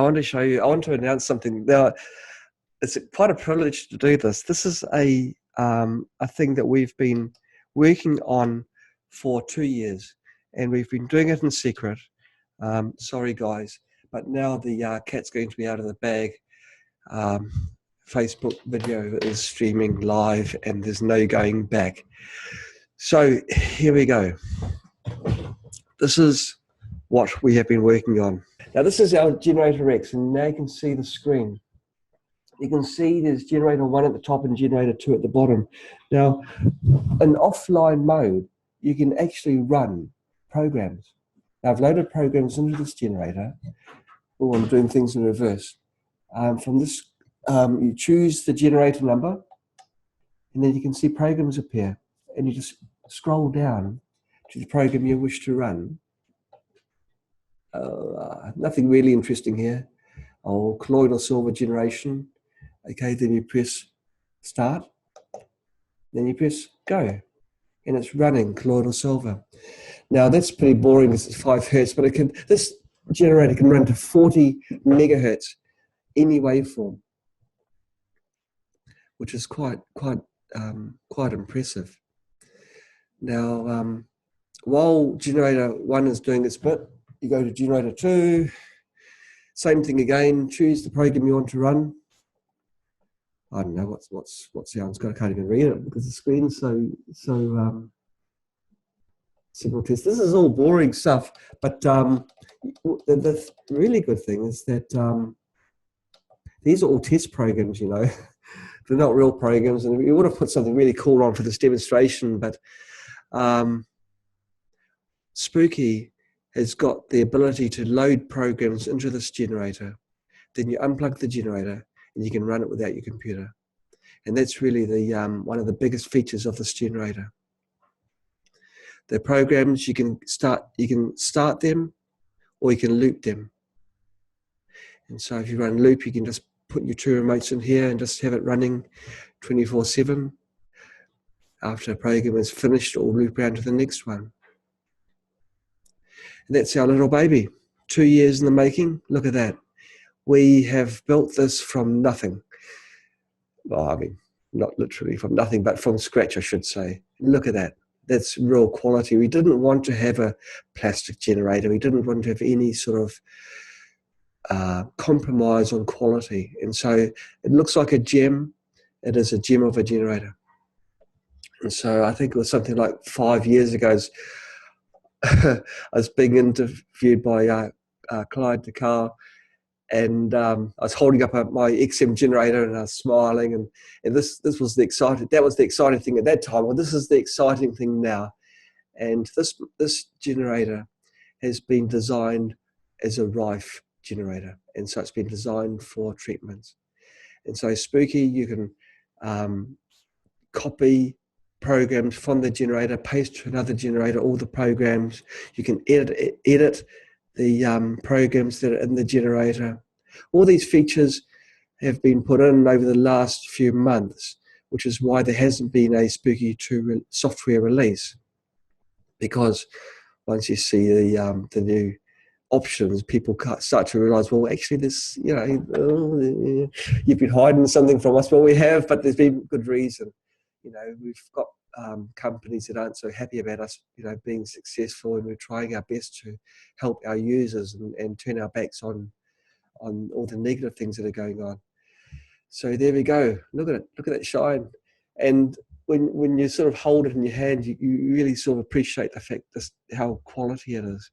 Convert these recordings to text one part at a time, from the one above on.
want to show you, I want to announce something. Now, it's quite a privilege to do this. This is a thing that we've been working on for 2 years, and we've been doing it in secret. Sorry, guys, but now the cat's going to be out of the bag. Facebook video is streaming live, and there's no going back. So here we go. This is what we have been working on. Now this is our GeneratorX, and now you can see the screen. You can see there's generator 1 at the top and generator 2 at the bottom. Now, in offline mode, you can actually run programs. Now, I've loaded programs into this generator. Oh, I'm doing things in reverse. From this, you choose the generator number, and then you can see programs appear. And you just scroll down to the program you wish to run. Nothing really interesting here. Colloidal silver generation. Okay, then you press start. Then you press go. And it's running colloidal silver. Now that's pretty boring because it's 5 hertz, but this generator can run to 40 megahertz, any waveform, which is quite impressive. Now, while generator 1 is doing its bit, you go to generator 2, same thing again, choose the program you want to run. I don't know what sounds good. I can't even read it because the screen's so signal test. This is all boring stuff, but the really good thing is that these are all test programs, you know. They're not real programs, and we would have put something really cool on for this demonstration, but Spooky has got the ability to load programs into this generator. Then you unplug the generator and you can run it without your computer. And that's really the one of the biggest features of this generator. The programs, you can start them or you can loop them. And so if you run loop, you can just put your 2 remotes in here and just have it running 24/7. After a program is finished, it will loop around to the next one. And that's our little baby. 2 years in the making. Look at that. We have built this from nothing. Well, I mean, not literally from nothing, but from scratch, I should say. Look at that. That's real quality. We didn't want to have a plastic generator. We didn't want to have any sort of compromise on quality. And so it looks like a gem. It is a gem of a generator. And so I think it was something like 5 years ago. I was being interviewed by Clyde DeCarl, and I was holding up my XM generator and I was smiling, and this was the exciting thing at that time. Well, this is the exciting thing now. And this generator has been designed as a Rife generator, and so it's been designed for treatments. And so Spooky, you can copy programs from the generator, paste to another generator, all the programs. You can edit the programs that are in the generator. All these features have been put in over the last few months, which is why there hasn't been a Spooky 2 software release. Because once you see the new options, people start to realize, well, actually this, you know, you've been hiding something from us. Well, we have, but there's been good reason. You know, we've got companies that aren't so happy about us, you know, being successful, and we're trying our best to help our users and turn our backs on all the negative things that are going on. So there we go. Look at it. Look at that shine. And when you sort of hold it in your hand, you really sort of appreciate the fact just how quality it is.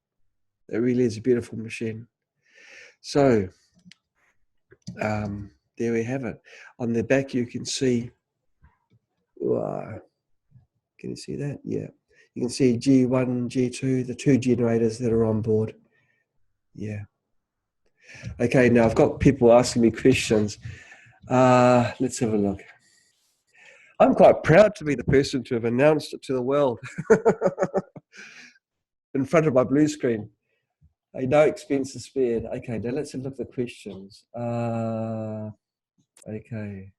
It really is a beautiful machine. So there we have it. On the back, you can see. Can you see that? Yeah. You can see G1, G2, the 2 generators that are on board. Yeah. Okay, now I've got people asking me questions. Let's have a look. I'm quite proud to be the person to have announced it to the world in front of my blue screen. No expenses spared. Okay, now let's have a look at the questions. Okay.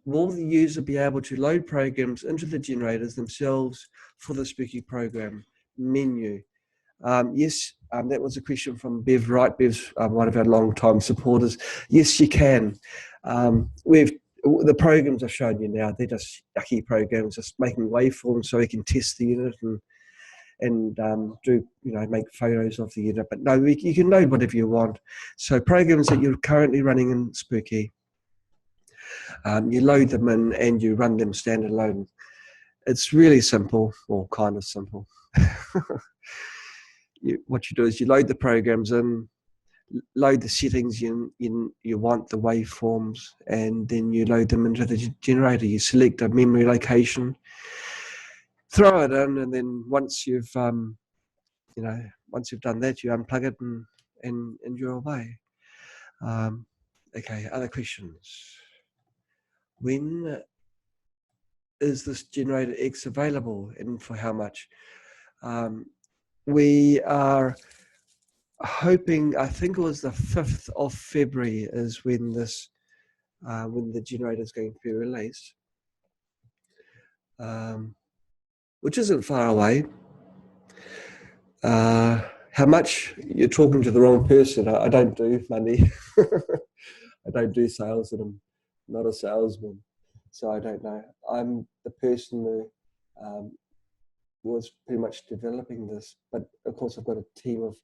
Will the user be able to load programs into the generators themselves for the Spooky program menu? Yes, That was a question from Bev Wright. Bev's one of our long-time supporters. Yes, you can. The programs I've shown you now, they're just yucky programs, just making waveforms so we can test the unit and do, make photos of the unit. But no, you can load whatever you want. So programs that you're currently running in Spooky, you load them in and you run them standalone. It's really simple, or kind of simple. What you do is you load the programs in, load the settings you want, the waveforms, and then you load them into the generator. You select a memory location, throw it in, and then once you've done that, you unplug it and you're away. Okay, other questions? When is this GeneratorX available and for how much? We are hoping, I think it was the 5th of February is when when the generator is going to be released, which isn't far away. How much? You're talking to the wrong person. I don't do money. I don't do sales, and I'm not a salesman, so I don't know. I'm the person who was pretty much developing this, but of course I've got a team of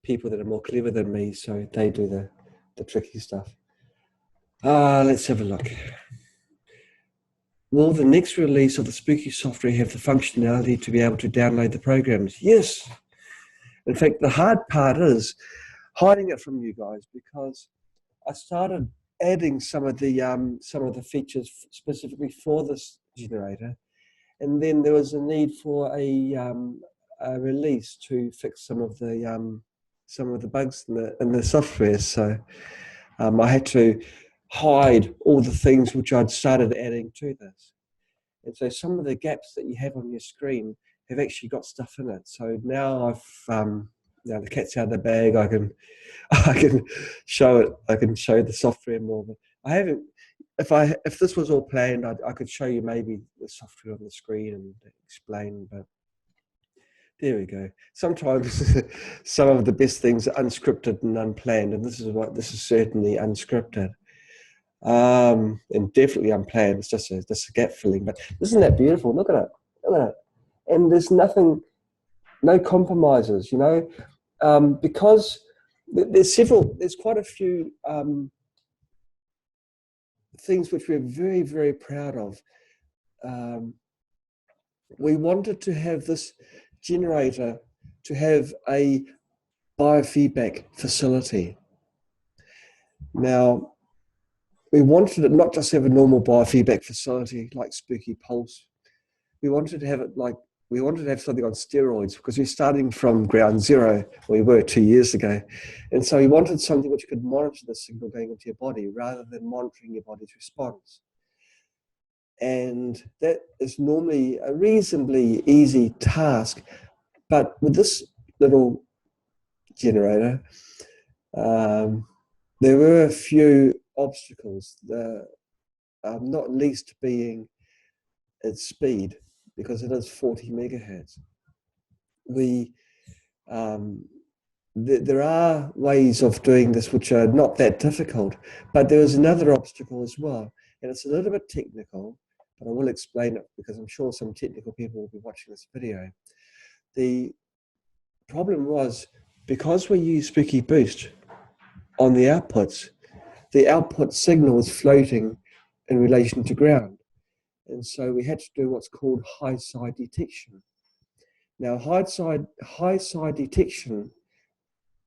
people that are more clever than me, so they do the tricky stuff. Let's have a look. Will the next release of the Spooky software have the functionality to be able to download the programs? Yes. In fact, the hard part is hiding it from you guys, because I started adding some of the features specifically for this generator, and then there was a need for a release to fix some of the bugs in the software. So I had to hide all the things which I'd started adding to this. And so some of the gaps that you have on your screen have actually got stuff in it. So now the cat's out of the bag. I can show it. I can show the software more. But I haven't. If this was all planned, I could show you maybe the software on the screen and explain. But there we go. Sometimes some of the best things are unscripted and unplanned, and this is certainly unscripted. And definitely unplanned. It's just a gap filling. But isn't that beautiful? Look at it. Look at it. And there's no compromises, because there's quite a few things which we're very, very proud of. We wanted to have this generator to have a biofeedback facility. Now, we wanted it not just to have a normal biofeedback facility like Spooky Pulse. We wanted to have something on steroids, because we're starting from ground zero. We were 2 years ago. And so we wanted something which could monitor the signal going into your body rather than monitoring your body's response. And that is normally a reasonably easy task. But with this little generator, there were a few obstacles, not least being its speed, because it is 40 megahertz. There are ways of doing this which are not that difficult, but there is another obstacle as well, and it's a little bit technical, but I will explain it because I'm sure some technical people will be watching this video. The problem was, because we use Spooky Boost on the outputs, the output signal was floating in relation to ground. And so we had to do what's called high side detection. Now, high side detection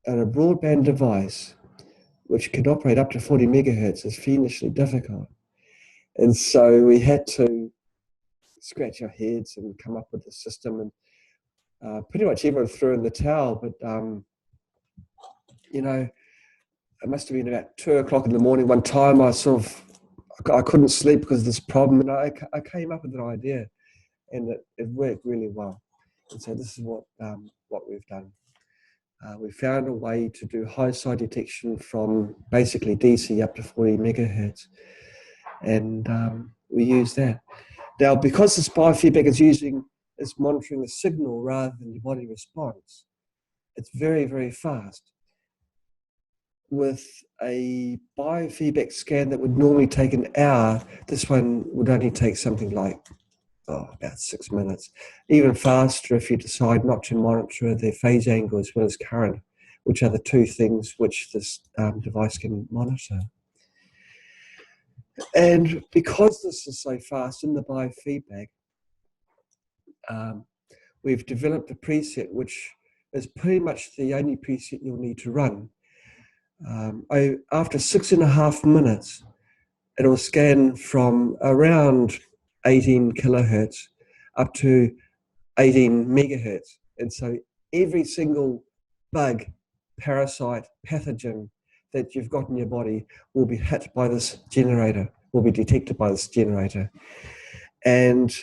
on a broadband device, which can operate up to 40 megahertz, is fiendishly difficult. And so we had to scratch our heads and come up with a system, and pretty much everyone threw in the towel. But, it must have been about 2 o'clock in the morning one time. I couldn't sleep because of this problem, and I came up with an idea, and it worked really well. And so this is what we've done. We found a way to do high side detection from basically DC up to 40 megahertz, and we use that. Now, because this biofeedback is monitoring the signal rather than your body response, It's very, very fast. With a biofeedback scan that would normally take an hour, this one would only take something like about 6 minutes. Even faster if you decide not to monitor their phase angle as well as current, which are the two things which this device can monitor. And because this is so fast in the biofeedback, we've developed a preset which is pretty much the only preset you'll need to run. After 6.5 minutes, it'll scan from around 18 kilohertz up to 18 megahertz. And so every single bug, parasite, pathogen that you've got in your body will be hit by this generator, will be detected by this generator. And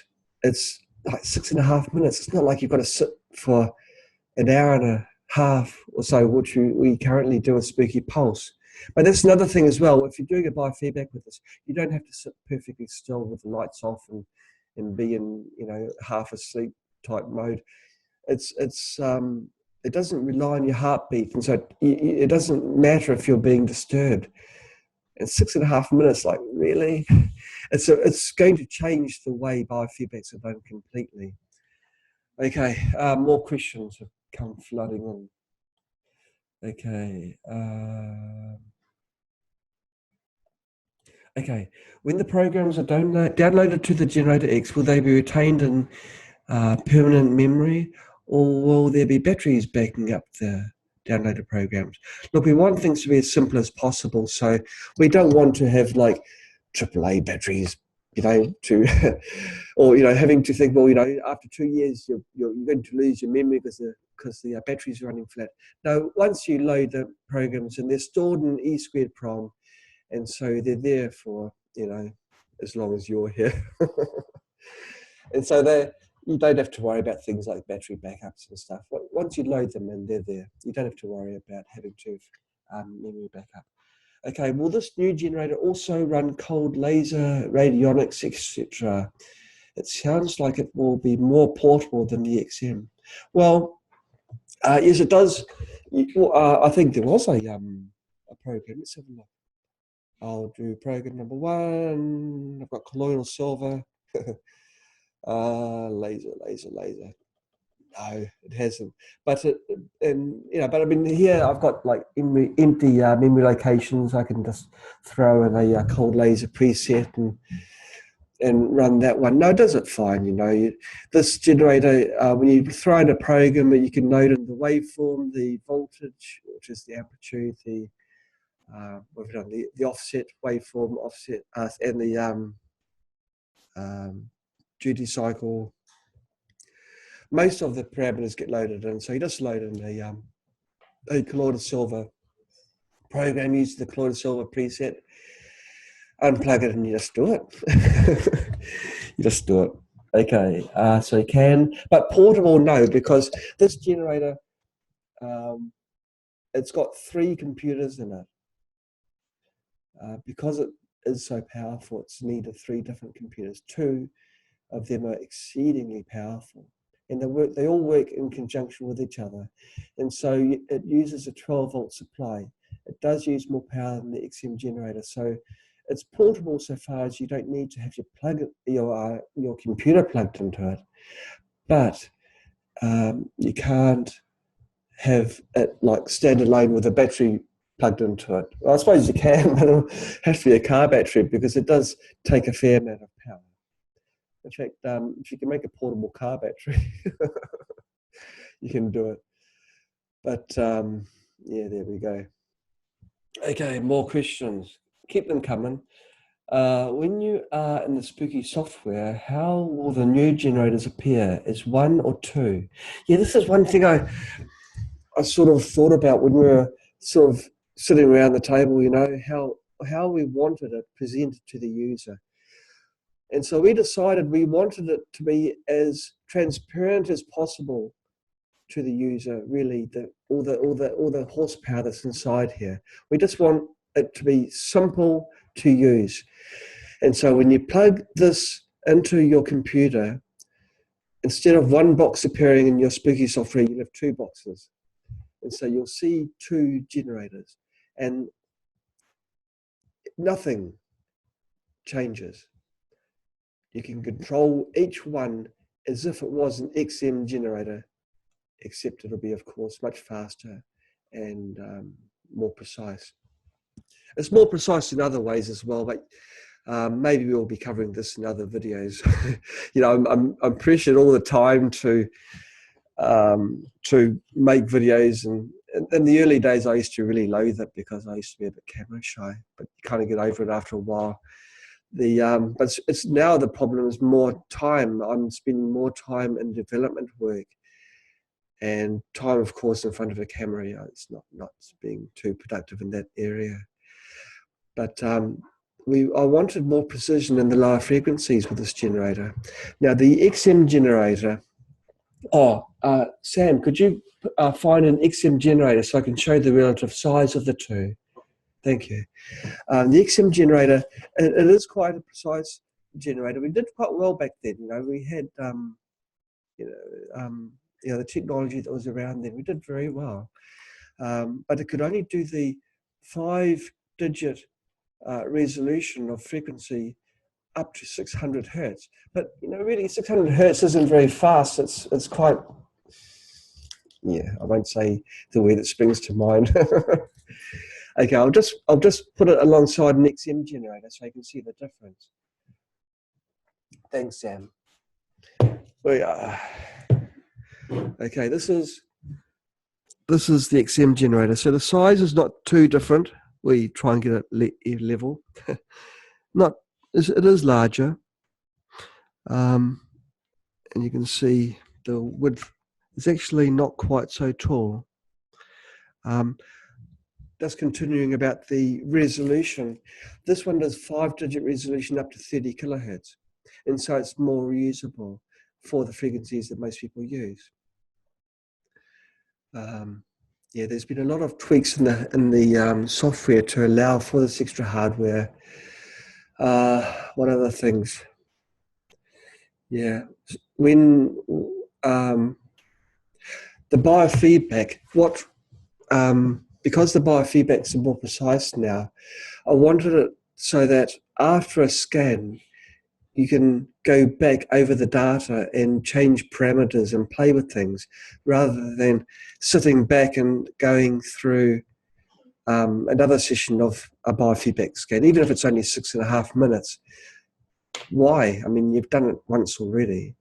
it's like 6.5 minutes. It's not like you've got to sit for an hour and a half or so, which we currently do with Spooky Pulse. But that's another thing as well. If you're doing a biofeedback with this, you don't have to sit perfectly still with the lights off and be in, you know, half asleep type mode. It doesn't rely on your heartbeat, and so it doesn't matter if you're being disturbed. And 6.5 minutes, like, really? It's going to change the way biofeedbacks are done completely. Okay, more questions have come flooding in. Okay. Okay, when the programs are downloaded to the GeneratorX, will they be retained in permanent memory, or will there be batteries backing up the downloaded programs? Look, we want things to be as simple as possible, so we don't want to have like AAA batteries, you know, to or, you know, having to think, well, you know, after 2 years you're going to lose your memory because the batteries are running flat. No, once you load the programs, and they're stored in E²PROM, and so they're there for, you know, as long as you're here. And so you don't have to worry about things like battery backups and stuff. Once you load them in, they're there. You don't have to worry about having to memory backup. Okay, will this new generator also run cold laser, radionics, etc.? It sounds like it will be more portable than the XM. Well, yes, it does. I think there was a program. Let's have a look. I'll do program number 1. I've got colloidal silver. Laser. No, it hasn't. But but I mean, here I've got like empty memory locations. I can just throw in a cold laser preset and run that one. No, it does it fine. You know, this generator, when you throw in a program, you can note in the waveform, the voltage, which is the amplitude, the we've done the offset waveform, offset, and the duty cycle. Most of the parameters get loaded in, so you just load in a colloidal silver program, use the colloidal silver preset, unplug it, and you just do it. You just do it. Okay, so you can, but portable, no, because this generator, it's got 3 computers in it. Because it is so powerful, it's needed 3 different computers. 2 of them are exceedingly powerful, and they all work in conjunction with each other, and so it uses a 12-volt supply. It does use more power than the XM generator, so it's portable so far as you don't need to have your computer plugged into it, but you can't have it like standalone with a battery plugged into it. Well, I suppose you can, but it'll have to be a car battery because it does take a fair amount of power. In fact, if you can make a portable car battery, you can do it. But yeah, there we go. Okay, more questions. Keep them coming. When you are in the Spooky software, how will the new generators appear? As 1 or 2? Yeah, this is one thing I sort of thought about when we were sort of sitting around the table, you know, how we wanted it presented to the user. And so we decided we wanted it to be as transparent as possible to the user, really, all the horsepower that's inside here. We just want it to be simple to use. And so when you plug this into your computer, instead of 1 box appearing in your Spooky software, you have 2 boxes. And so you'll see two generators and nothing changes. You can control each one as if it was an XM generator, except it'll be, of course, much faster and more precise. It's more precise in other ways as well, but maybe we'll be covering this in other videos. You know, I'm pressured all the time to make videos, and in the early days I used to really loathe it because I used to be a bit camera shy, but you kind of get over it after a while. But it's now the problem is more time. I'm spending more time in development work, and time, of course, in front of a camera. You know, it's not being too productive in that area. But I wanted more precision in the lower frequencies with this generator. Now the XM generator. Sam, could you find an XM generator so I can show the relative size of the two? Thank you. The XM generator, it is quite a precise generator. We did quite well back then. You know, we had, the technology that was around then. We did very well, but it could only do the 5-digit resolution of frequency up to 600 hertz. But you know, really, 600 hertz isn't very fast. It's quite, yeah. I won't say the word that springs to mind. Okay, I'll just put it alongside an XM generator so you can see the difference. Thanks, Sam. We are. Okay, this is the XM generator. So the size is not too different. We try and get it level. It is larger, and you can see the width is actually not quite so tall. Just continuing about the resolution, this one does 5-digit resolution up to 30 kilohertz, and so it's more reusable for the frequencies that most people use. Yeah, there's been a lot of tweaks in the software to allow for this extra hardware. What other things? Yeah, when the biofeedback, because the biofeedbacks are more precise now, I wanted it so that after a scan, you can go back over the data and change parameters and play with things, rather than sitting back and going through another session of a biofeedback scan, even if it's only 6.5 minutes. Why? I mean, you've done it once already.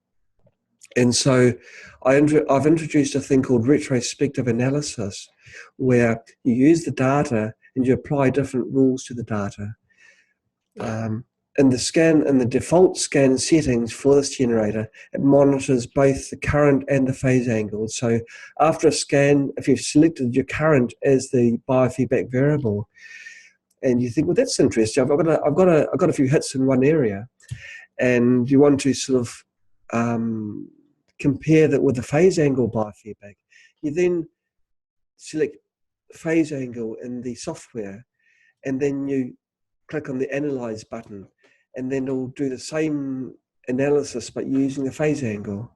And so I've introduced a thing called Retrospective Analysis, where you use the data and you apply different rules to the data. In the default scan settings for this generator, it monitors both the current and the phase angle. So after a scan, if you've selected your current as the biofeedback variable, and you think, well, that's interesting. I've got a few hits in one area, and you want to sort of compare that with the phase angle biofeedback. You then select phase angle in the software, and then you click on the Analyze button, and then it'll do the same analysis but using the phase angle.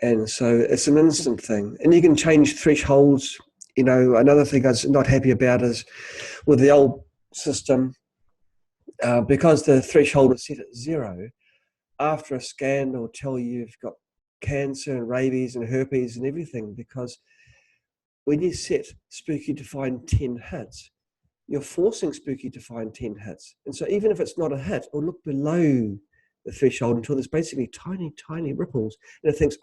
And so it's an instant thing. And you can change thresholds. You know, another thing I was not happy about is with the old system, because the threshold is set at 0, after a scan it'll tell you you've got cancer and rabies and herpes and everything, because when you set Spooky to find 10 hits, you're forcing Spooky to find 10 hits. And so even if it's not a hit, it'll look below the threshold until there's basically tiny, tiny ripples. And it thinks,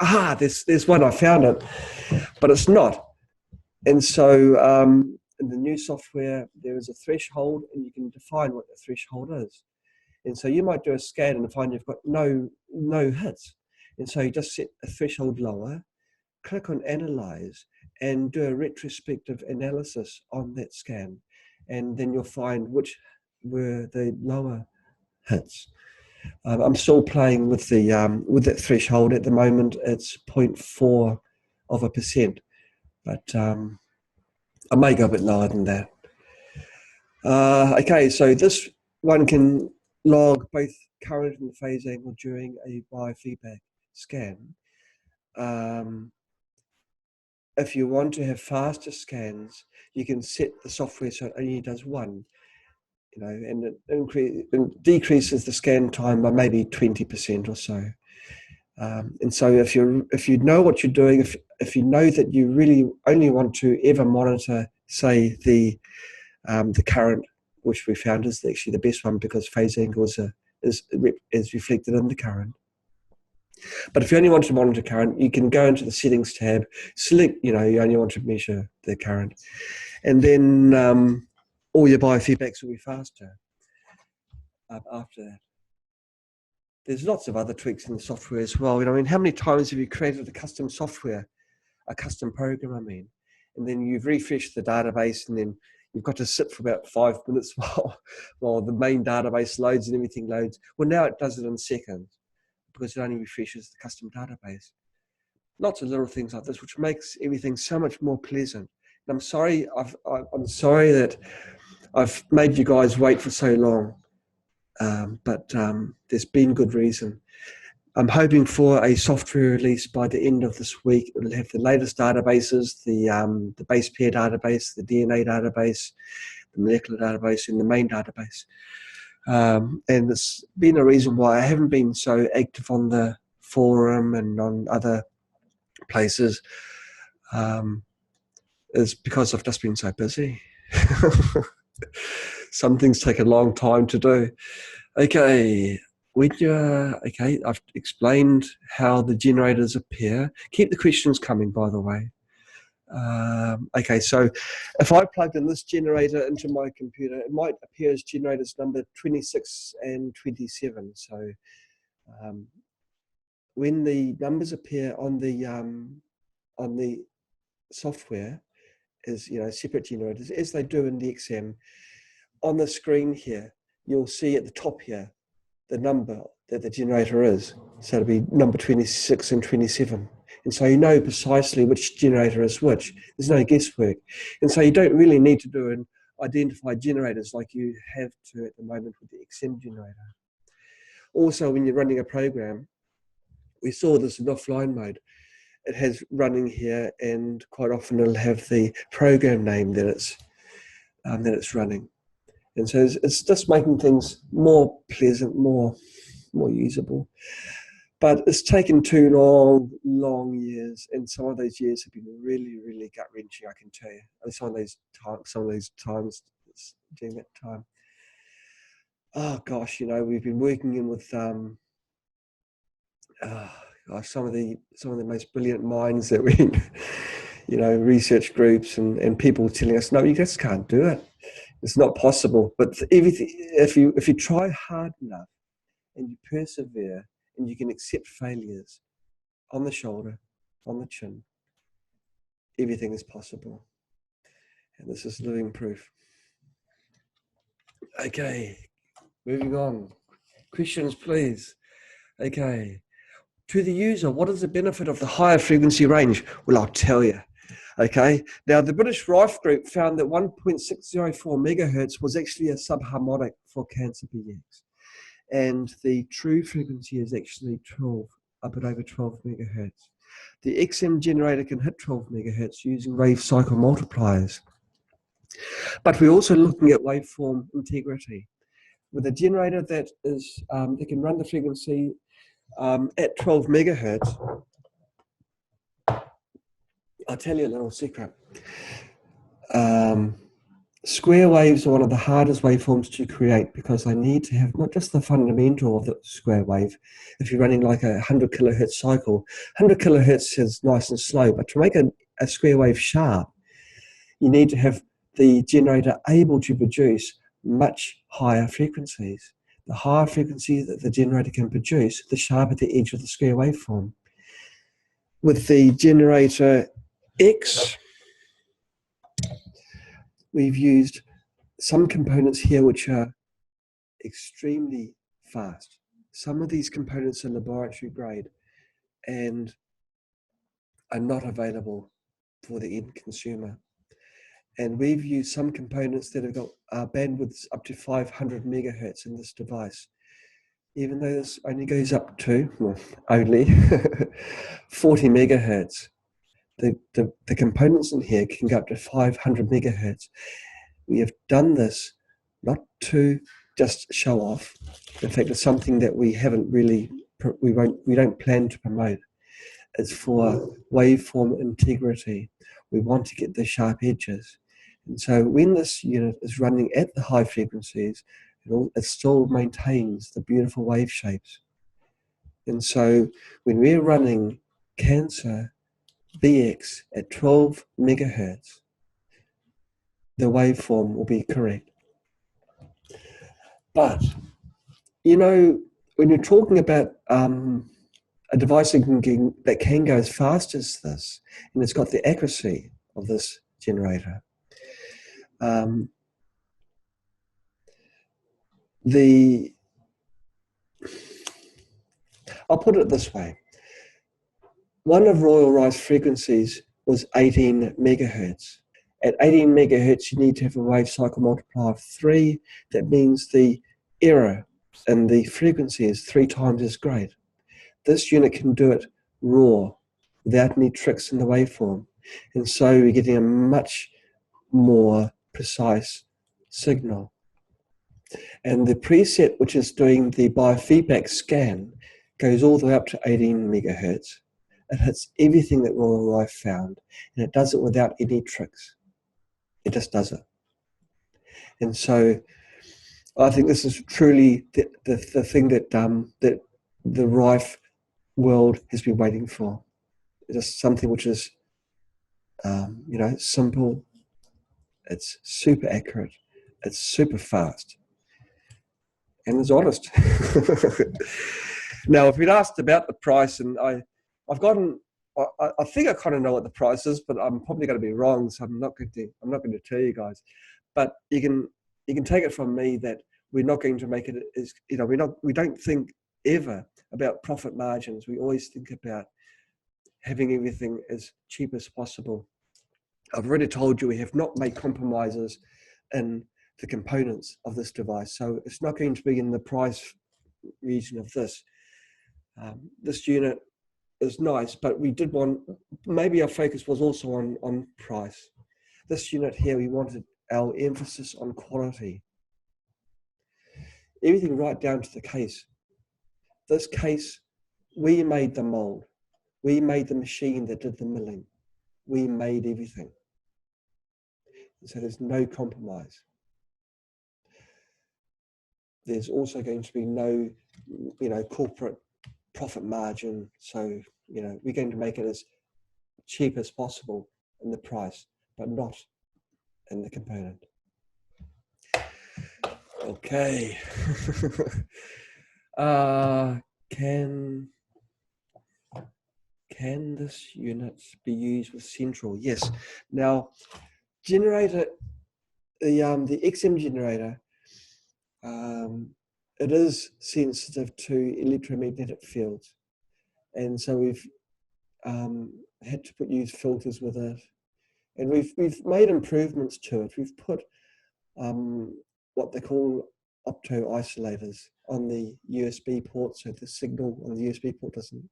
there's one, I found it. But it's not. And so in the new software, there is a threshold, and you can define what the threshold is. And so you might do a scan and find you've got no hits. And so you just set a threshold lower, click on Analyze, and do a retrospective analysis on that scan. And then you'll find which were the lower hits. I'm still playing with that threshold at the moment. It's 0.4%, but I may go a bit lower than that. Okay, so this one can log both current and phase angle during a biofeedback scan. if you want to have faster scans, you can set the software so it only does one, you know, and it decreases the scan time by maybe 20% or so. And so if you know what you're doing, if you know that you really only want to ever monitor, say, the current, which we found is actually the best one because phase angle is reflected in the current. But if you only want to monitor current, you can go into the settings tab, select, you know, you only want to measure the current, and then all your biofeedbacks will be faster after that. There's lots of other tweaks in the software as well. You know, I mean, how many times have you created a custom software, a custom program, I mean, and then you've refreshed the database, and then you've got to sit for about 5 minutes while the main database loads and everything loads. Well, now it does it in seconds because it only refreshes the custom database. Lots of little things like this, which makes everything so much more pleasant. And I'm sorry, I'm sorry that I've made you guys wait for so long, but there's been good reason. I'm hoping for a software release by the end of this week. It'll have the latest databases, the base pair database, the DNA database, the molecular database, and the main database. And it's been a reason why I haven't been so active on the forum and on other places, is because I've just been so busy. Some things take a long time to do. Okay, I've explained how the generators appear. Keep the questions coming, by the way. Okay, so if I plugged in this generator into my computer, it might appear as generators number 26 and 27. So when the numbers appear on the software as, you know, separate generators, as they do in the XM, on the screen here, you'll see at the top here the number that the generator is. So it'll be number 26 and 27. And so you know precisely which generator is which. There's no guesswork. And so you don't really need to do an identify generators like you have to at the moment with the XM generator. Also, when you're running a program, we saw this in offline mode. It has running here, and quite often it'll have the program name that it's running. And so it's just making things more pleasant, more usable. But it's taken too long years, and some of those years have been really, really gut-wrenching, I can tell you. And some of those times during that time. Oh gosh, you know, we've been working in with some of the most brilliant minds that we, you know, research groups and people telling us, no, you just can't do it. It's not possible. But everything, if you try hard enough and you persevere and you can accept failures on the shoulder, on the chin, everything is possible. And this is living proof. Okay, moving on. Questions, please. Okay. To the user, what is the benefit of the higher frequency range? Well, I'll tell you. Okay. Now, the British Rife group found that 1.604 megahertz was actually a subharmonic for cancer BX. And the true frequency is actually 12, a bit over 12 megahertz. The XM generator can hit 12 megahertz using wave cycle multipliers. But we're also looking at waveform integrity. With a generator that is, that can run the frequency at 12 megahertz, I'll tell you a little secret. Square waves are one of the hardest waveforms to create because they need to have not just the fundamental of the square wave. If you're running like a 100 kilohertz cycle, 100 kilohertz is nice and slow, but to make a square wave sharp, you need to have the generator able to produce much higher frequencies. The higher frequency that the generator can produce, the sharper the edge of the square waveform. With the generator X, we've used some components here which are extremely fast. Some of these components are laboratory grade and are not available for the end consumer. And we've used some components that have got bandwidths up to 500 megahertz in this device. Even though this only goes up to, well, only 40 megahertz. the components in here can go up to 500 megahertz. We have done this not to just show off. In fact, it's something that we haven't really, we don't plan to promote. It's for waveform integrity. We want to get the sharp edges. And so when this unit is running at the high frequencies, it still maintains the beautiful wave shapes. And so when we're running Cancer BX at 12 megahertz, the waveform will be correct. But, you know, when you're talking about a device that can go as fast as this, and it's got the accuracy of this generator, I'll put it this way. One of Royal Rife frequencies was 18 megahertz. At 18 megahertz, you need to have a wave cycle multiplier of 3. That means the error in the frequency is 3 times as great. This unit can do it raw, without any tricks in the waveform. And so you're getting a much more precise signal. And the preset, which is doing the biofeedback scan, goes all the way up to 18 megahertz. It hits everything that Royal Rife found, and it does it without any tricks. It just does it. And so I think this is truly the thing that that the Rife world has been waiting for. It's just something which is you know, simple, it's super accurate, it's super fast, and it's honest. Now, if we'd asked about the price, and I think I kind of know what the price is, but I'm probably going to be wrong, so I'm not going to tell you guys. But you can take it from me that we're not going to make it as, you know, we don't think ever about profit margins. We always think about having everything as cheap as possible. I've already told you we have not made compromises in the components of this device, so it's not going to be in the price region of this. This unit is nice, but we did want, maybe our focus was also on price. This unit here, we wanted our emphasis on quality. Everything right down to the case. This case, we made the mold. We made the machine that did the milling. We made everything. So there's no compromise. There's also going to be no, you know, corporate profit margin. So, you know, we're going to make it as cheap as possible in the price, but not in the component. Okay. Can this unit be used with central? Yes. Now, generator, the XM generator, it is sensitive to electromagnetic fields, and so we've had to use filters with it, and we've made improvements to it. We've put what they call opto isolators on the USB port, so the signal on the USB port doesn't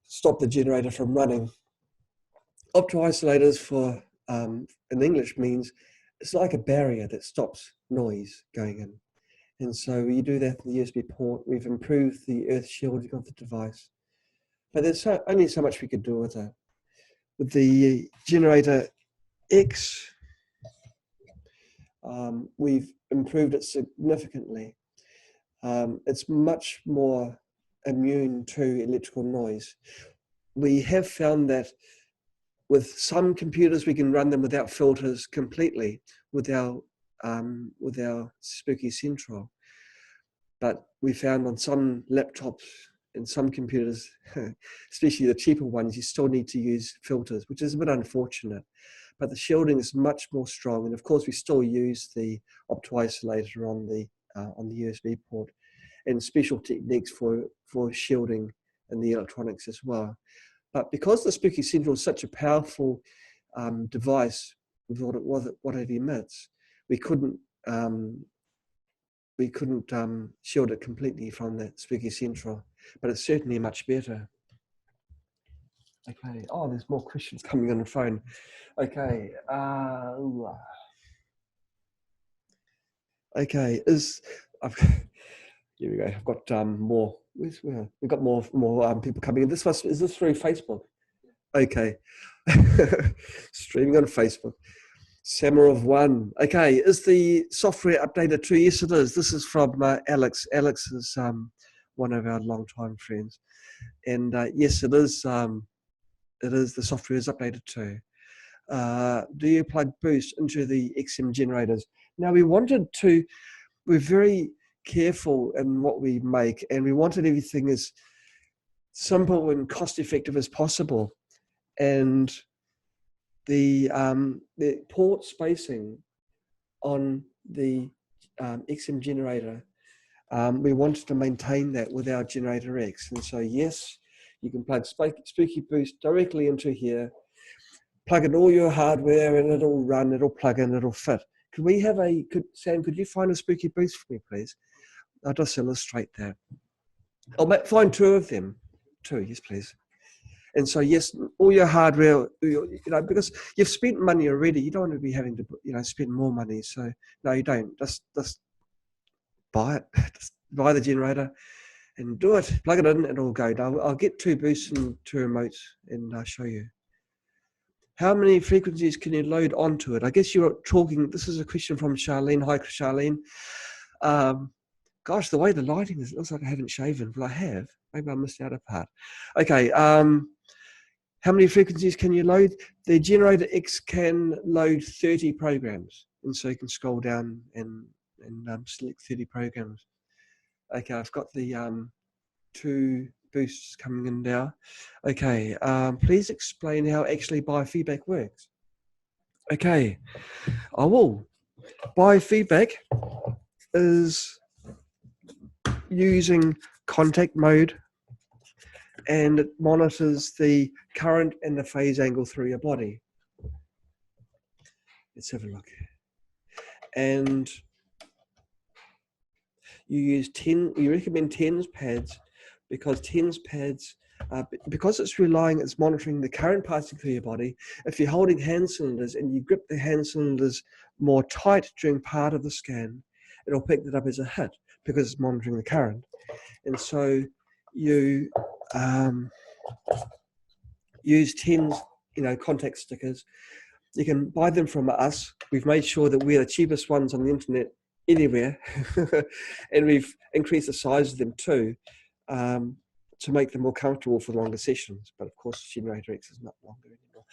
stop the generator from running. Opto isolators for in English means it's like a barrier that stops noise going in. And so you do that in the USB port. We've improved the earth shielding of the device. But there's only so much we could do with it. With the Generator X, we've improved it significantly. It's much more immune to electrical noise. We have found that with some computers, we can run them without filters completely with our Spooky Central. But we found on some laptops and some computers, especially the cheaper ones, you still need to use filters, which is a bit unfortunate. But the shielding is much more strong, and of course, we still use the opto isolator on the USB port, and special techniques for shielding in the electronics as well. But because the Spooky Central is such a powerful device with what it emits, we couldn't shield it completely from the Spooky Central, but it's certainly much better. Okay. Oh, there's more questions coming on the phone. Okay. Okay. Here we go. I've got more. We've got more people coming in. Is this through Facebook? Okay. Streaming on Facebook. Summer of One. Okay. Is the software updated too? Yes, it is. This is from Alex. Alex is one of our longtime friends, and yes, it is. It is. The software is updated too. Do you plug boost into the XM generators? Now we're very careful in what we make, and we wanted everything as simple and cost effective as possible. And the port spacing on the XM generator, we wanted to maintain that with our GeneratorX. And so yes, you can plug Spooky Boost directly into here, plug in all your hardware, and it'll run, it'll plug in, it'll fit. Sam, could you find a Spooky Boost for me, please? I'll just illustrate that. I'll find two of them. Two, yes, please. And so, yes, all your hardware, because you've spent money already, you don't want to be having to, spend more money. So, no, you don't. Just buy it. Just buy the generator and do it. Plug it in, and it'll go. Now, I'll get two boosts and two remotes, and I'll show you. How many frequencies can you load onto it? I guess you're talking, this is a question from Charlene. Hi, Charlene. Gosh, the way the lighting is, it looks like I haven't shaven. Well, I have. Maybe I missed out a part. Okay. How many frequencies can you load? The GeneratorX can load 30 programs. And so you can scroll down and select 30 programs. Okay, I've got the two boosts coming in now. Okay, please explain how actually biofeedback works. Okay, I will. Biofeedback is using contact mode, and it monitors the current and the phase angle through your body. Let's have a look. And you recommend TENS pads because TENS pads, because it's monitoring the current passing through your body. If you're holding hand cylinders and you grip the hand cylinders more tight during part of the scan, it'll pick that up as a hit because it's monitoring the current. And so you use TENS, contact stickers. You can buy them from us. We've made sure that we're the cheapest ones on the internet anywhere, and we've increased the size of them too, to make them more comfortable for longer sessions. But of course, GeneratorX is not longer anymore.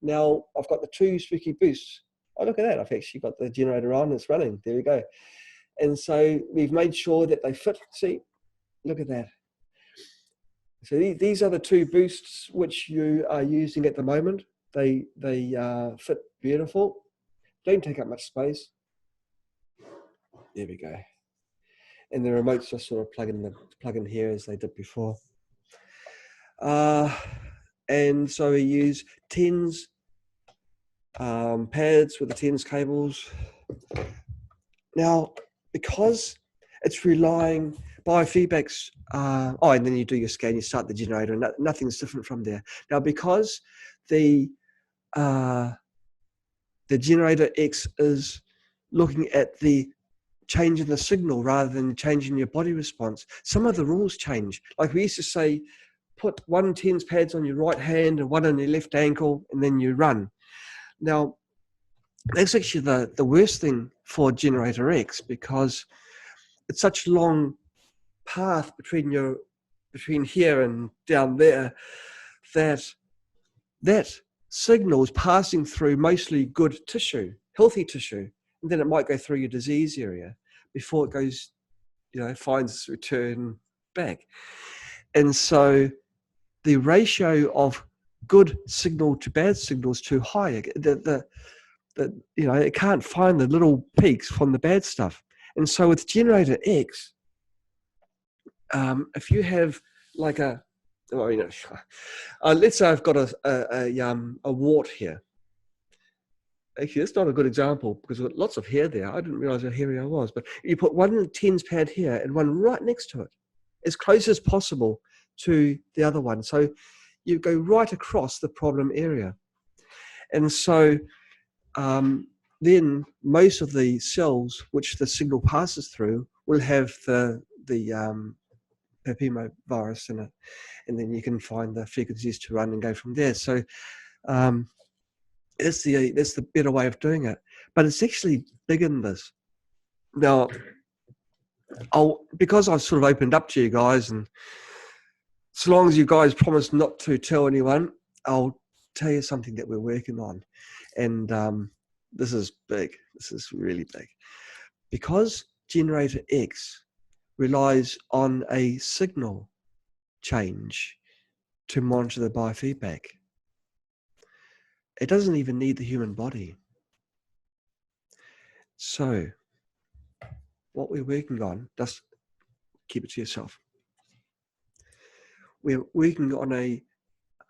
Now I've got the two Spooky Boosts. Oh, look at that! I've actually got the generator on. It's running. There we go. And so we've made sure that they fit. See, look at that. So these are the two boosts which you are using at the moment. They fit beautiful. Don't take up much space. There we go. And the remotes just sort of plug in here as they did before. And so we use TENS pads with the TENS cables. Now, because it's relying biofeedbacks, and then you do your scan, you start the generator, and nothing's different from there. Now, because the GeneratorX is looking at the change in the signal rather than changing your body response, some of the rules change. Like we used to say, put one TENS pads on your right hand and one on your left ankle, and then you run. Now, that's actually the worst thing for GeneratorX, because it's such a long path between here and down there that signal is passing through mostly good tissue, healthy tissue, and then it might go through your disease area before it goes, finds its return back. And so the ratio of good signal to bad signal is too high. It can't find the little peaks from the bad stuff. And so with GeneratorX, if you have like let's say I've got a wart here. Actually, that's not a good example because I've got lots of hair there. I didn't realize how hairy I was. But you put one TENS pad here and one right next to it, as close as possible to the other one. So you go right across the problem area. And so then most of the cells which the signal passes through will have the papillomavirus in it, and then you can find the frequencies to run and go from there. So that's the better way of doing it. But it's actually bigger than this. Now, because I've sort of opened up to you guys, and so long as you guys promise not to tell anyone, I'll tell you something that we're working on. And this is big. This is really big. Because GeneratorX relies on a signal change to monitor the biofeedback, it doesn't even need the human body. So what we're working on, just keep it to yourself. We're working on a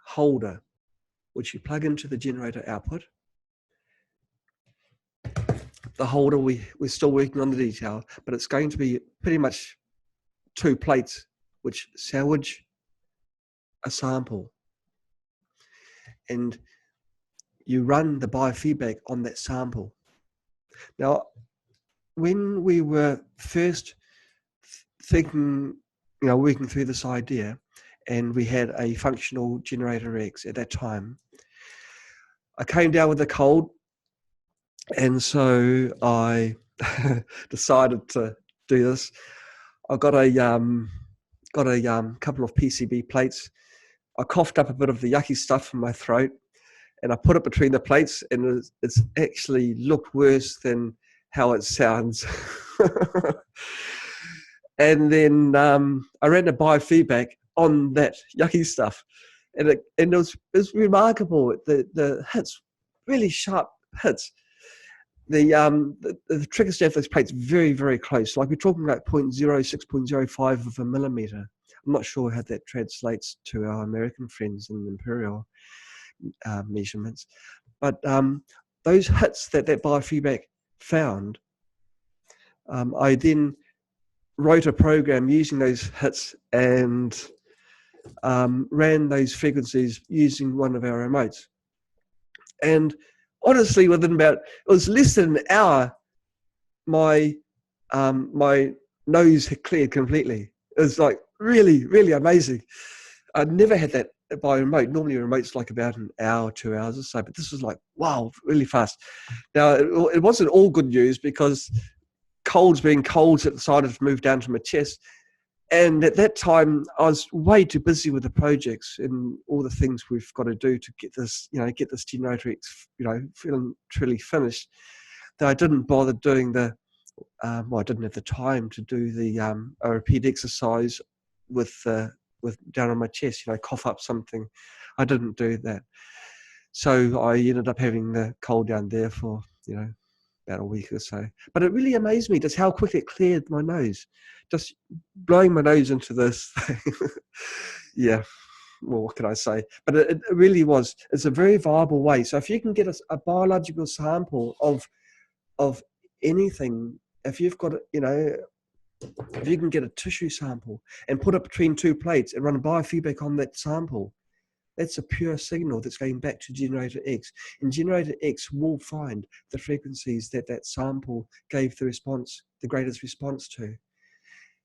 holder which you plug into the generator output. The holder, we're still working on the detail, but it's going to be pretty much 2 plates which salvage a sample. And you run the biofeedback on that sample. Now, when we were first thinking, working through this idea, and we had a functional GeneratorX at that time, I came down with a cold, and so I decided to do this. I got a couple of PCB plates. I coughed up a bit of the yucky stuff in my throat, and I put it between the plates, and it's actually looked worse than how it sounds. And then I ran the biofeedback on that yucky stuff, and it was remarkable. The hits, really sharp hits. The trigger state of those plates very, very close. Like we're talking about 0.06, 0.05 of a millimeter. I'm not sure how that translates to our American friends in imperial measurements, but those hits that biofeedback found, I then wrote a program using those hits and ran those frequencies using one of our remotes. And honestly, within it was less than an hour, my nose had cleared completely. It was like really, really amazing. I'd never had that by remote. Normally a remote's like about an hour, 2 hours or so, but this was like, wow, really fast. Now, it wasn't all good news, because colds being colds, it decided to move down to my chest. And at that time, I was way too busy with the projects and all the things we've got to do to get this, get this GeneratorX, feeling truly finished, that I didn't bother doing I didn't have the time to do the a repeat exercise with down on my chest, cough up something. I didn't do that. So I ended up having the cold down there for, about a week or so. But it really amazed me just how quick it cleared my nose. Just blowing my nose into this thing. Yeah, well, what can I say? But it really was. It's a very viable way. So if you can get a biological sample of anything, if you've got, if you can get a tissue sample and put it between 2 plates and run a biofeedback on that sample, that's a pure signal that's going back to GeneratorX. And GeneratorX will find the frequencies that sample gave the greatest response to.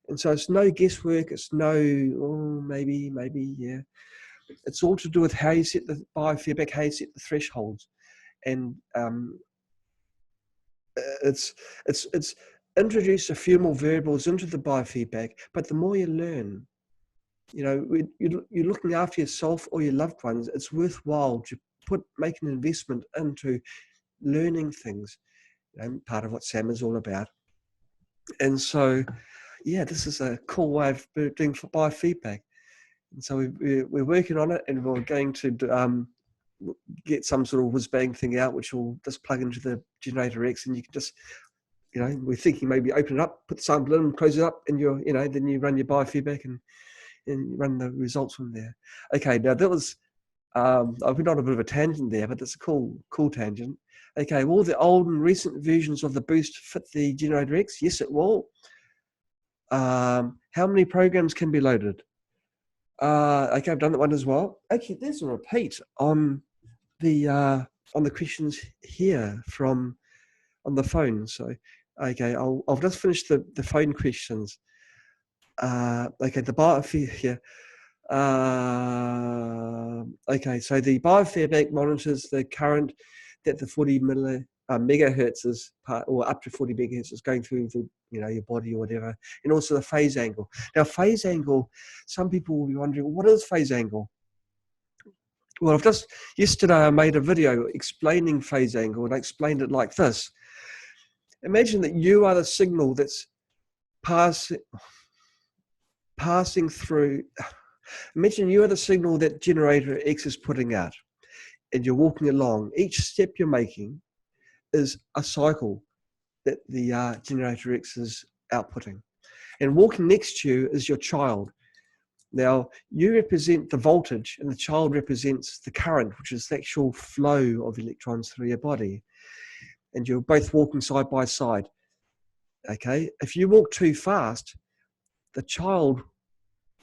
And so it's no guesswork, it's no, maybe, yeah. It's all to do with how you set the biofeedback, how you set the thresholds. And it's introduced a few more variables into the biofeedback, but the more you learn, you're looking after yourself or your loved ones, it's worthwhile to make an investment into learning things, part of what SAM is all about. And so, yeah, this is a cool way of doing biofeedback. And so we're working on it, and we're going to get some sort of whiz-bang thing out, which will just plug into the GeneratorX, and you can just, we're thinking maybe open it up, put the sample in, close it up, and then you run your biofeedback and run the results from there. Okay, now that was, I've been on a bit of a tangent there, but that's a cool tangent. Okay, will the old and recent versions of the boost fit the GeneratorX? Yes, it will. How many programs can be loaded? Okay, I've done that one as well. Actually, there's a repeat on the questions here from on the phone. So, okay, I'll just finish the phone questions. Okay, the biofeedback here. Okay, so the biofeedback monitors the current that the 40 megahertz is or up to 40 megahertz is going through the your body or whatever, and also the phase angle. Now, phase angle, some people will be wondering, what is phase angle? Well, yesterday I made a video explaining phase angle, and I explained it like this. Imagine that you are the signal that's passing through. Imagine you are the signal that generator X is putting out, and you're walking along. Each step you're making is a cycle that the generator X is outputting. And walking next to you is your child. Now, you represent the voltage, and the child represents the current, which is the actual flow of electrons through your body. And you're both walking side by side. Okay? If you walk too fast, the child,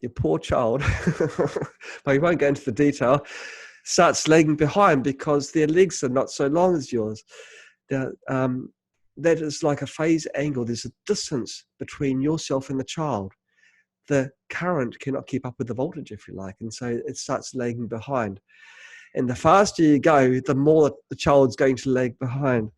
your poor child, but we won't go into the detail, starts lagging behind because their legs are not so long as yours. Now, that is like a phase angle. There's a distance between yourself and the child. The current cannot keep up with the voltage, if you like, and so it starts lagging behind. And the faster you go, the more the child's going to lag behind.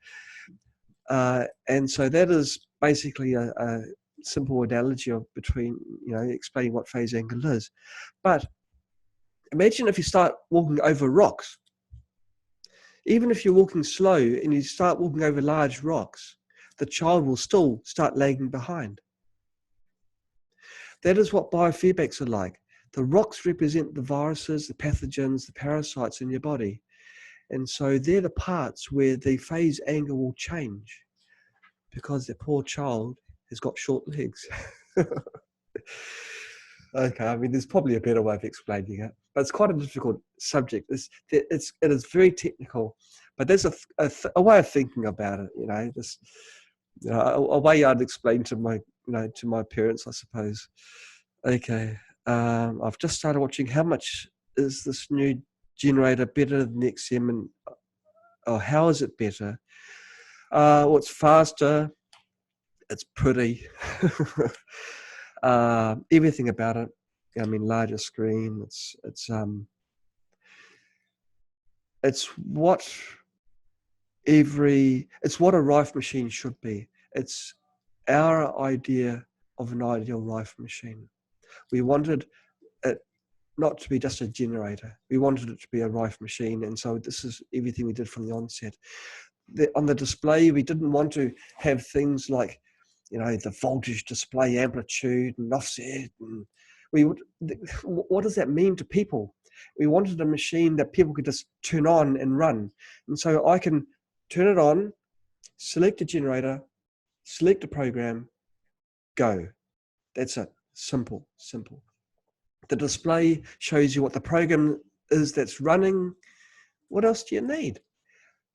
And so that is basically a simple analogy of between, explaining what phase angle is. But imagine if you start walking over rocks. Even if you're walking slow and you start walking over large rocks, the child will still start lagging behind. That is what biofeedbacks are like. The rocks represent the viruses, the pathogens, the parasites in your body. And so they're the parts where the phase angle will change because the poor child has got short legs. Okay, I mean, there's probably a better way of explaining it, but it's quite a difficult subject. It is very technical, but there's a way of thinking about it, a way I'd explain to my parents, I suppose. Okay, I've just started watching. How much is this new generator better than the XM, and how is it better? Well, it's faster. It's pretty. Everything about it. I mean, larger screen. It's what a Rife machine should be. It's our idea of an ideal Rife machine. We wanted it not to be just a generator. We wanted it to be a Rife machine, and so this is everything we did from the onset. On the display, we didn't want to have things like, the voltage display, amplitude and offset, and what does that mean to people? We wanted a machine that people could just turn on and run. And so I can turn it on, select a generator, select a program, go. That's it. Simple. The display shows you what the program is that's running. What else do you need?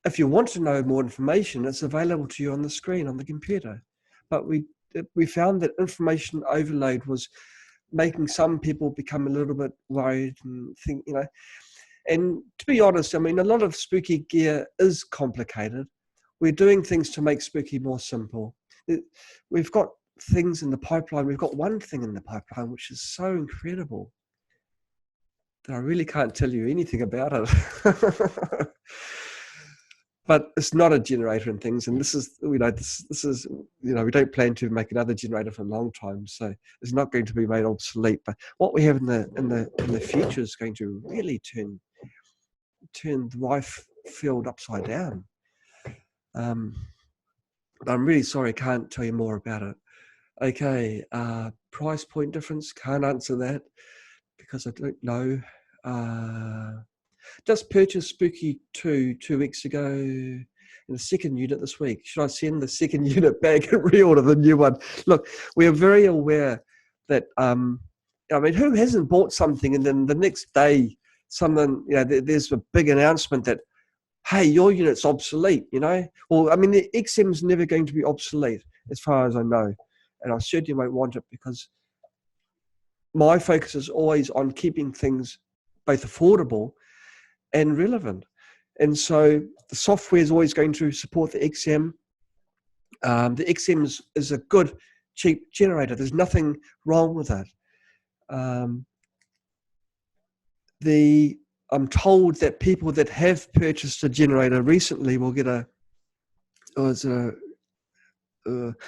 If you want to know more information, it's available to you on the screen on the computer. But we found that information overload was making some people become a little bit worried and think, and to be honest, I mean, a lot of Spooky gear is complicated. We're doing things to make Spooky more simple. We've got things in the pipeline. We've got one thing in the pipeline, which is so incredible that I really can't tell you anything about it. But it's not a generator and things, and this is, we don't plan to make another generator for a long time, so it's not going to be made obsolete. But what we have in the future is going to really turn the Rife field upside down. I'm really sorry, I can't tell you more about it. Okay, price point difference, can't answer that because I don't know. Just purchased Spooky 2 weeks ago and the second unit this week. Should I send the second unit back and reorder the new one? Look, we are very aware that, who hasn't bought something and then the next day there's a big announcement that, hey, your unit's obsolete, Well, I mean, the XM's never going to be obsolete as far as I know. And I certainly won't want it because my focus is always on keeping things both affordable and relevant. And so the software is always going to support the XM. The XM is a good, cheap generator. There's nothing wrong with it. I'm told that people that have purchased a generator recently will get I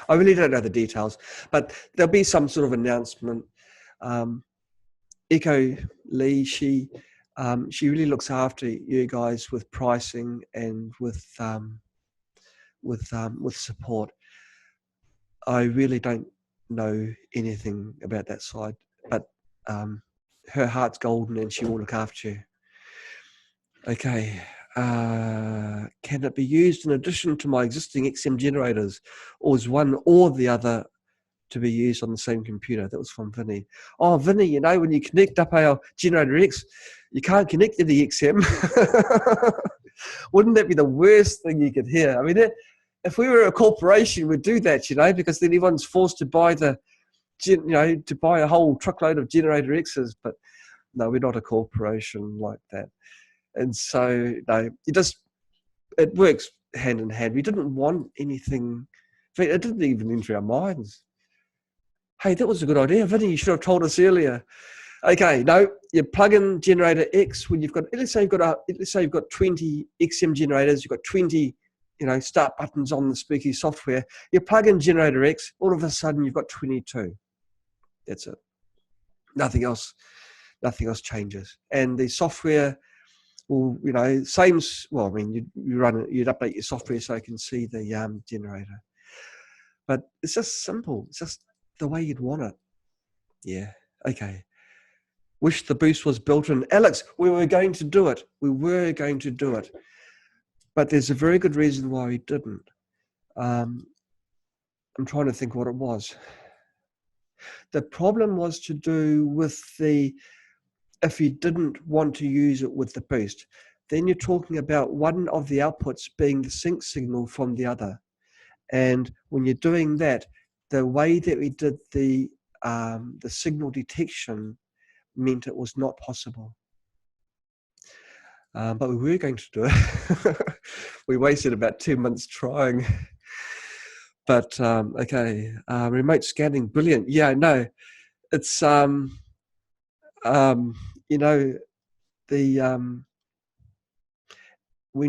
really don't know the details, but there'll be some sort of announcement. Echo Lee, she really looks after you guys with pricing and with support. I really don't know anything about that side, but her heart's golden and she will look after you. Okay. Can it be used in addition to my existing XM generators, or is one or the other to be used on the same computer? That was from Vinny. Oh, Vinny, you know, when you connect up our GeneratorX, you can't connect to the XM. Wouldn't that be the worst thing you could hear? I mean, if we were a corporation, we'd do that, you know, because then everyone's forced to buy to buy a whole truckload of GeneratorXs. But no, we're not a corporation like that. And so, no, it works hand in hand. We didn't want anything. It didn't even enter our minds. Hey, that was a good idea, Vinny. You should have told us earlier. Okay, no, you plug in GeneratorX when you've got. Let's say you've got 20 XM generators. You've got 20, start buttons on the Spooky software. You plug in GeneratorX. All of a sudden, you've got 22. That's it. Nothing else changes. And the software will, same. Well, I mean, you'd update your software so you can see the generator. But it's just simple. It's just the way you'd want it. Yeah. Okay. Wish the boost was built in. Alex, we were going to do it. But there's a very good reason why we didn't. I'm trying to think what it was. The problem was to do with if you didn't want to use it with the boost, then you're talking about one of the outputs being the sync signal from the other. And when you're doing that, the way that we did the signal detection meant it was not possible. But we were going to do it. We wasted about 2 months trying. But okay, remote scanning, brilliant. Yeah, no, it's when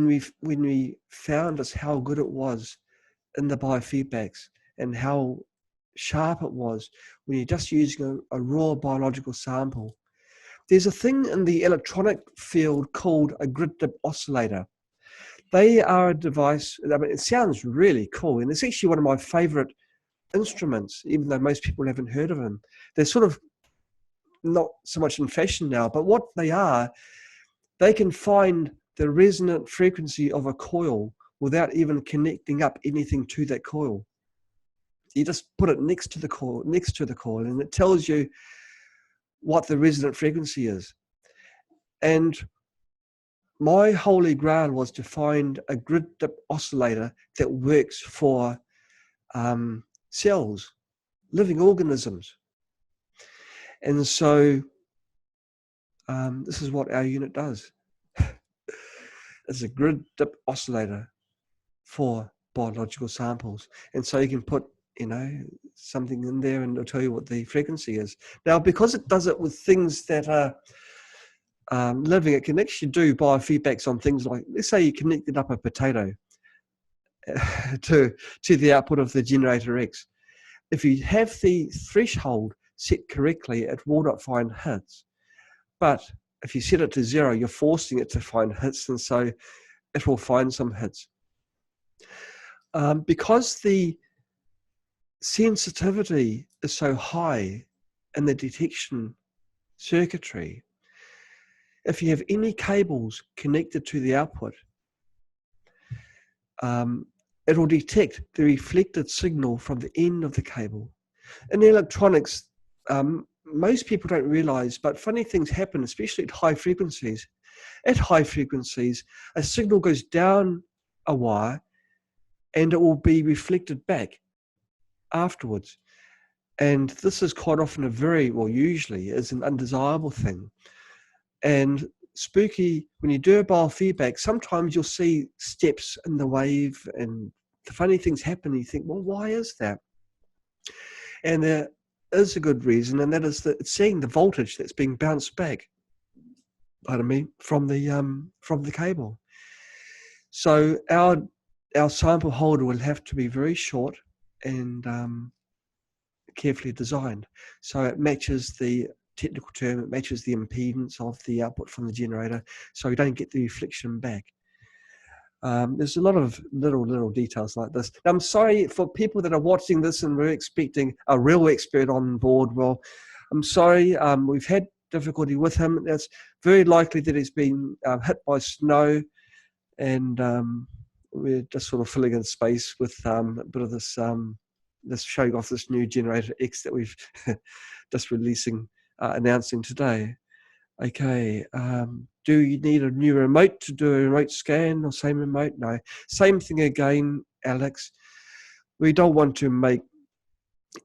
we found us how good it was in the biofeedbacks and how sharp it was when you're just using a raw biological sample. There's a thing in the electronic field called a grid dip oscillator. They are a device, I mean, it sounds really cool, and it's actually one of my favorite instruments, even though most people haven't heard of them. They're sort of not so much in fashion now, but what they are, they can find the resonant frequency of a coil without even connecting up anything to that coil. You just put it next to the coil, and it tells you what the resonant frequency is. And my holy grail was to find a grid dip oscillator that works for cells, living organisms. And so this is what our unit does. It's a grid dip oscillator for biological samples. And so you can put, something in there and it'll tell you what the frequency is. Now, because it does it with things that are living, it can actually do biofeedbacks on things like, let's say you connected up a potato to the output of the GeneratorX. If you have the threshold set correctly, it will not find hits. But if you set it to 0, you're forcing it to find hits, and so it will find some hits. Because the sensitivity is so high in the detection circuitry, if you have any cables connected to the output, it will detect the reflected signal from the end of the cable. In electronics, most people don't realize, but funny things happen, especially at high frequencies. At high frequencies, a signal goes down a wire and it will be reflected back afterwards. And this is quite often usually is an undesirable thing. And Spooky, when you do a biofeedback, sometimes you'll see steps in the wave and the funny things happen. And you think, well, why is that? And there is a good reason, and that is that it's seeing the voltage that's being bounced back, from the cable. So our sample holder will have to be very short and carefully designed, so it matches the technical term. It matches the impedance of the output from the generator, so you don't get the reflection back. There's a lot of little details like this. I'm sorry for people that are watching this and we're expecting a real expert on board. Well, I'm sorry, we've had difficulty with him. It's very likely that he's been hit by snow, and we're just sort of filling in space with a bit of this, showing off this new GeneratorX that we've just announcing today. Okay, do you need a new remote to do a remote scan or same remote? No, same thing again, Alex. We don't want to make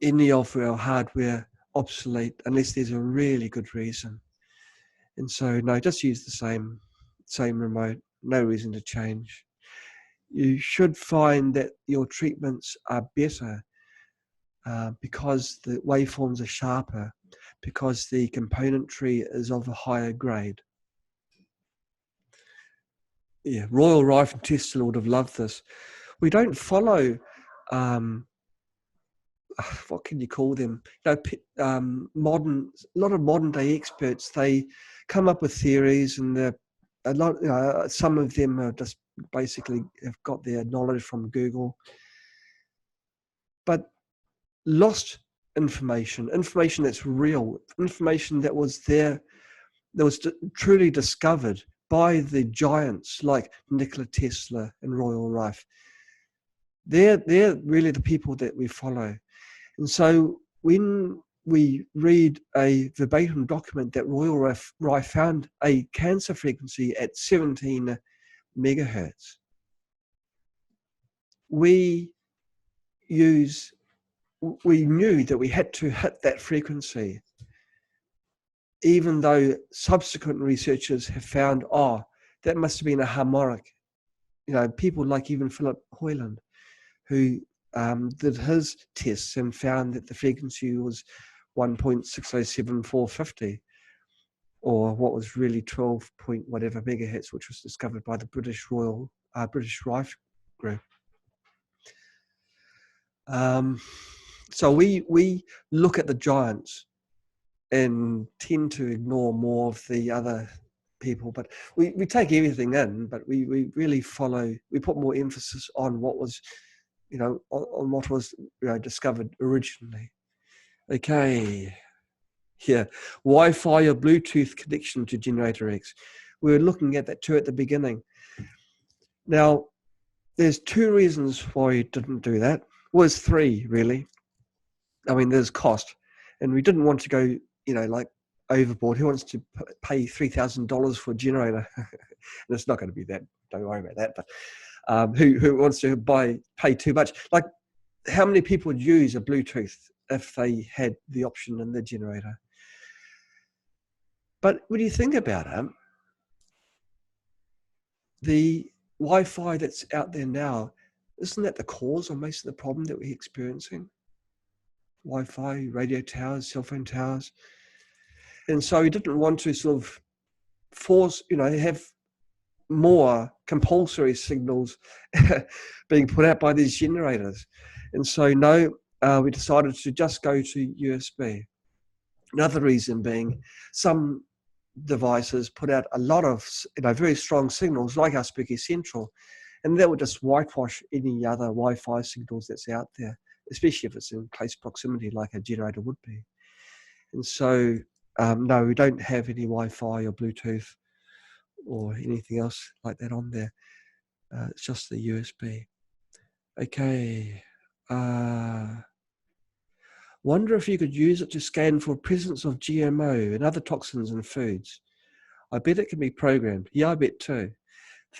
any of our hardware obsolete unless there's a really good reason. And so, no, just use the same remote. No reason to change. You should find that your treatments are better because the waveforms are sharper, because the componentry is of a higher grade. Yeah, Royal Rife and Tesla would have loved this. We don't follow, what can you call them? A lot of modern day experts, they come up with theories, and some of them are just basically have got their knowledge from Google. But lost information that's real, information that was there, that was truly discovered by the giants like Nikola Tesla and Royal Rife. They're really the people that we follow. And so when we read a verbatim document that Royal Rife found a cancer frequency at 17 megahertz, we knew that we had to hit that frequency, even though subsequent researchers have found, that must have been a harmonic. People like even Philip Hoyland, who did his tests and found that the frequency was 1.607450, or what was really 12 point whatever megahertz, which was discovered by the British Rife group. So we look at the giants and tend to ignore more of the other people, but we take everything in, but we really we put more emphasis on what was, on what was discovered originally. Okay, here, Wi-Fi or Bluetooth connection to GeneratorX. We were looking at that too at the beginning. Now, there's two reasons why we didn't do that. Well, there's three, really. I mean, there's cost, and we didn't want to go, like overboard. Who wants to pay $3,000 for a generator? And it's not going to be that. Don't worry about that. But who wants to pay too much? Like, how many people would use a Bluetooth if they had the option in the generator? But when you think about it, the Wi-Fi that's out there now, isn't that the cause of most of the problem that we're experiencing? Wi-Fi, radio towers, cell phone towers. And so we didn't want to sort of force, have more compulsory signals being put out by these generators. And so, we decided to just go to USB. Another reason being, some devices put out a lot of, very strong signals, like our Spooky Central, and that would just whitewash any other Wi-Fi signals that's out there, especially if it's in close proximity like a generator would be. And so, no, we don't have any Wi-Fi or Bluetooth or anything else like that on there. It's just the USB. Okay. Wonder if you could use it to scan for presence of GMO and other toxins in foods. I bet it can be programmed. Yeah, I bet too.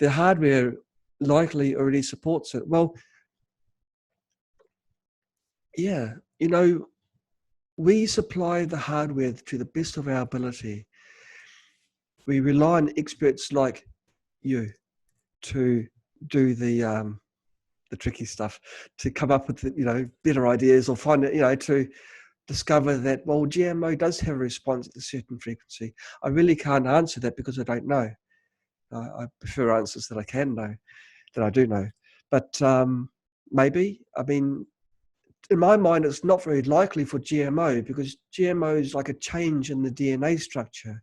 The hardware likely already supports it. Well, yeah, we supply the hardware to the best of our ability. We rely on experts like you to do the tricky stuff, to come up with, you know, better ideas, or find it, you know, to discover that, well, GMO does have a response at a certain frequency. I really can't answer that because I don't know. I prefer answers that I can know, that I do know. But maybe, I mean, in my mind, it's not very likely for GMO, because GMO is like a change in the DNA structure.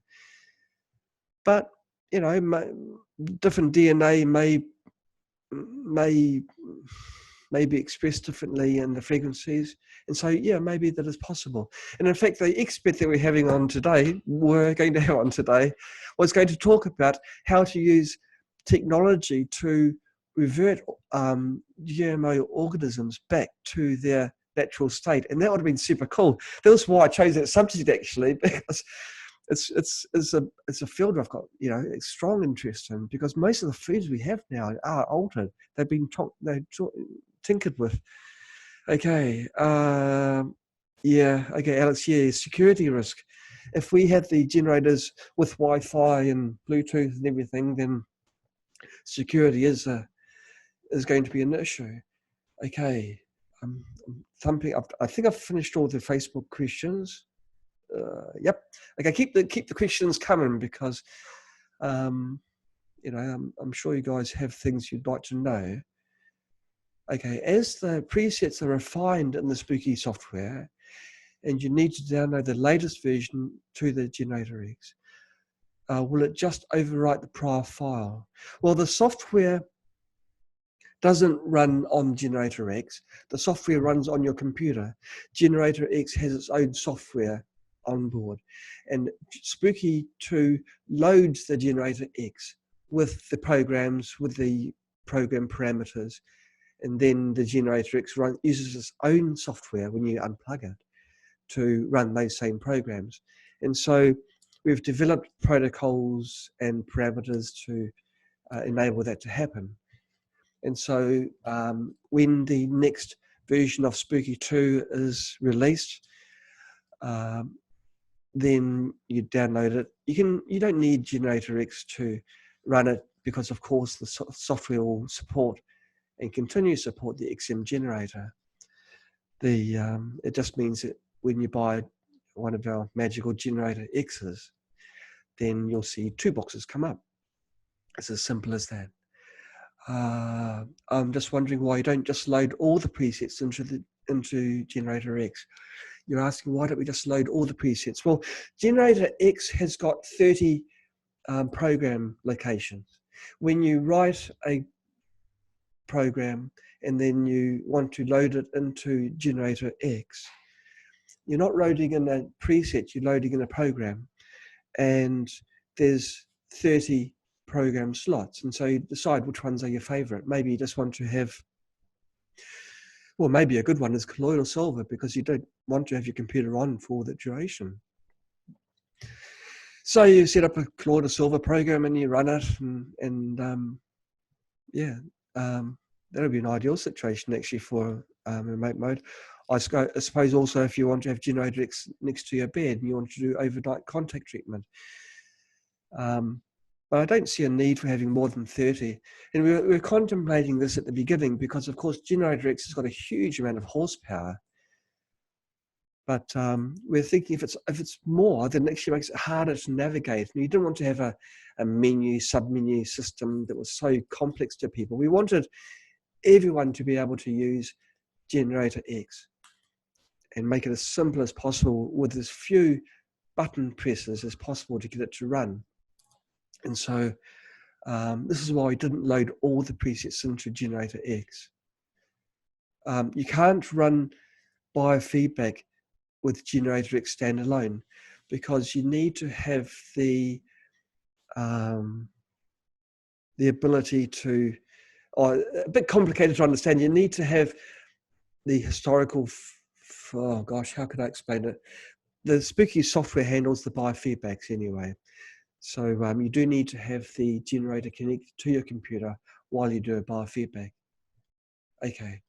But, you know, different DNA may be expressed differently in the frequencies. And so, yeah, maybe that is possible. And in fact, the expert that we're having on today, was going to talk about how to use technology to revert GMO organisms back to their natural state. And that would have been super cool. That was why I chose that subject, actually, because it's a field I've got, you know, a strong interest in, because most of the foods we have now are altered. They've been tinkered with. Okay, yeah, okay, Alex, yeah, security risk. If we had the generators with Wi-Fi and Bluetooth and everything, then security is going to be an issue. Okay, I'm thumping up. I think I've finished all the Facebook questions. Yep. Okay, keep the questions coming, because you know, I'm sure you guys have things you'd like to know. Okay, as the presets are refined in the Spooky software, and you need to download the latest version to the GeneratorX, will it just overwrite the prior file? Well, the software doesn't run on GeneratorX. The software runs on your computer. GeneratorX has its own software on board, and Spooky 2 loads the GeneratorX with the programs, with the program parameters, and then the GeneratorX uses its own software when you unplug it to run those same programs. And so we've developed protocols and parameters to enable that to happen. And so when the next version of Spooky 2 is released, then you download it. You don't need GeneratorX to run it, because of course the software will support and continue to support the XM generator. It just means that when you buy one of our magical generator X's, then you'll see 2 boxes come up. It's as simple as that. I'm just wondering why you don't just load all the presets into GeneratorX. You're asking, why don't we just load all the presets? Well, GeneratorX has got 30 program locations. When you write a program and then you want to load it into GeneratorX, you're not loading in a preset, you're loading in a program. And there's 30 program slots. And so you decide which ones are your favorite. Maybe you just want to have, well, maybe a good one is colloidal silver, because you don't want to have your computer on for the duration. So you set up a colloidal silver program and you run it, and that would be an ideal situation actually for remote mode. I suppose also if you want to have GeneratorX next to your bed and you want to do overnight contact treatment. But I don't see a need for having more than 30. And we're contemplating this at the beginning, because of course GeneratorX has got a huge amount of horsepower. But we're thinking if it's more, then it actually makes it harder to navigate. And you didn't want to have a menu, sub-menu system that was so complex to people. We wanted everyone to be able to use GeneratorX and make it as simple as possible with as few button presses as possible to get it to run. And so this is why we didn't load all the presets into GeneratorX. You can't run biofeedback with GeneratorX standalone, because you need to have the ability to, or a bit complicated to understand, you need to have the historical, oh gosh, how could I explain it? The Spooky software handles the biofeedbacks anyway. So you do need to have the generator connected to your computer while you do a biofeedback. Okay.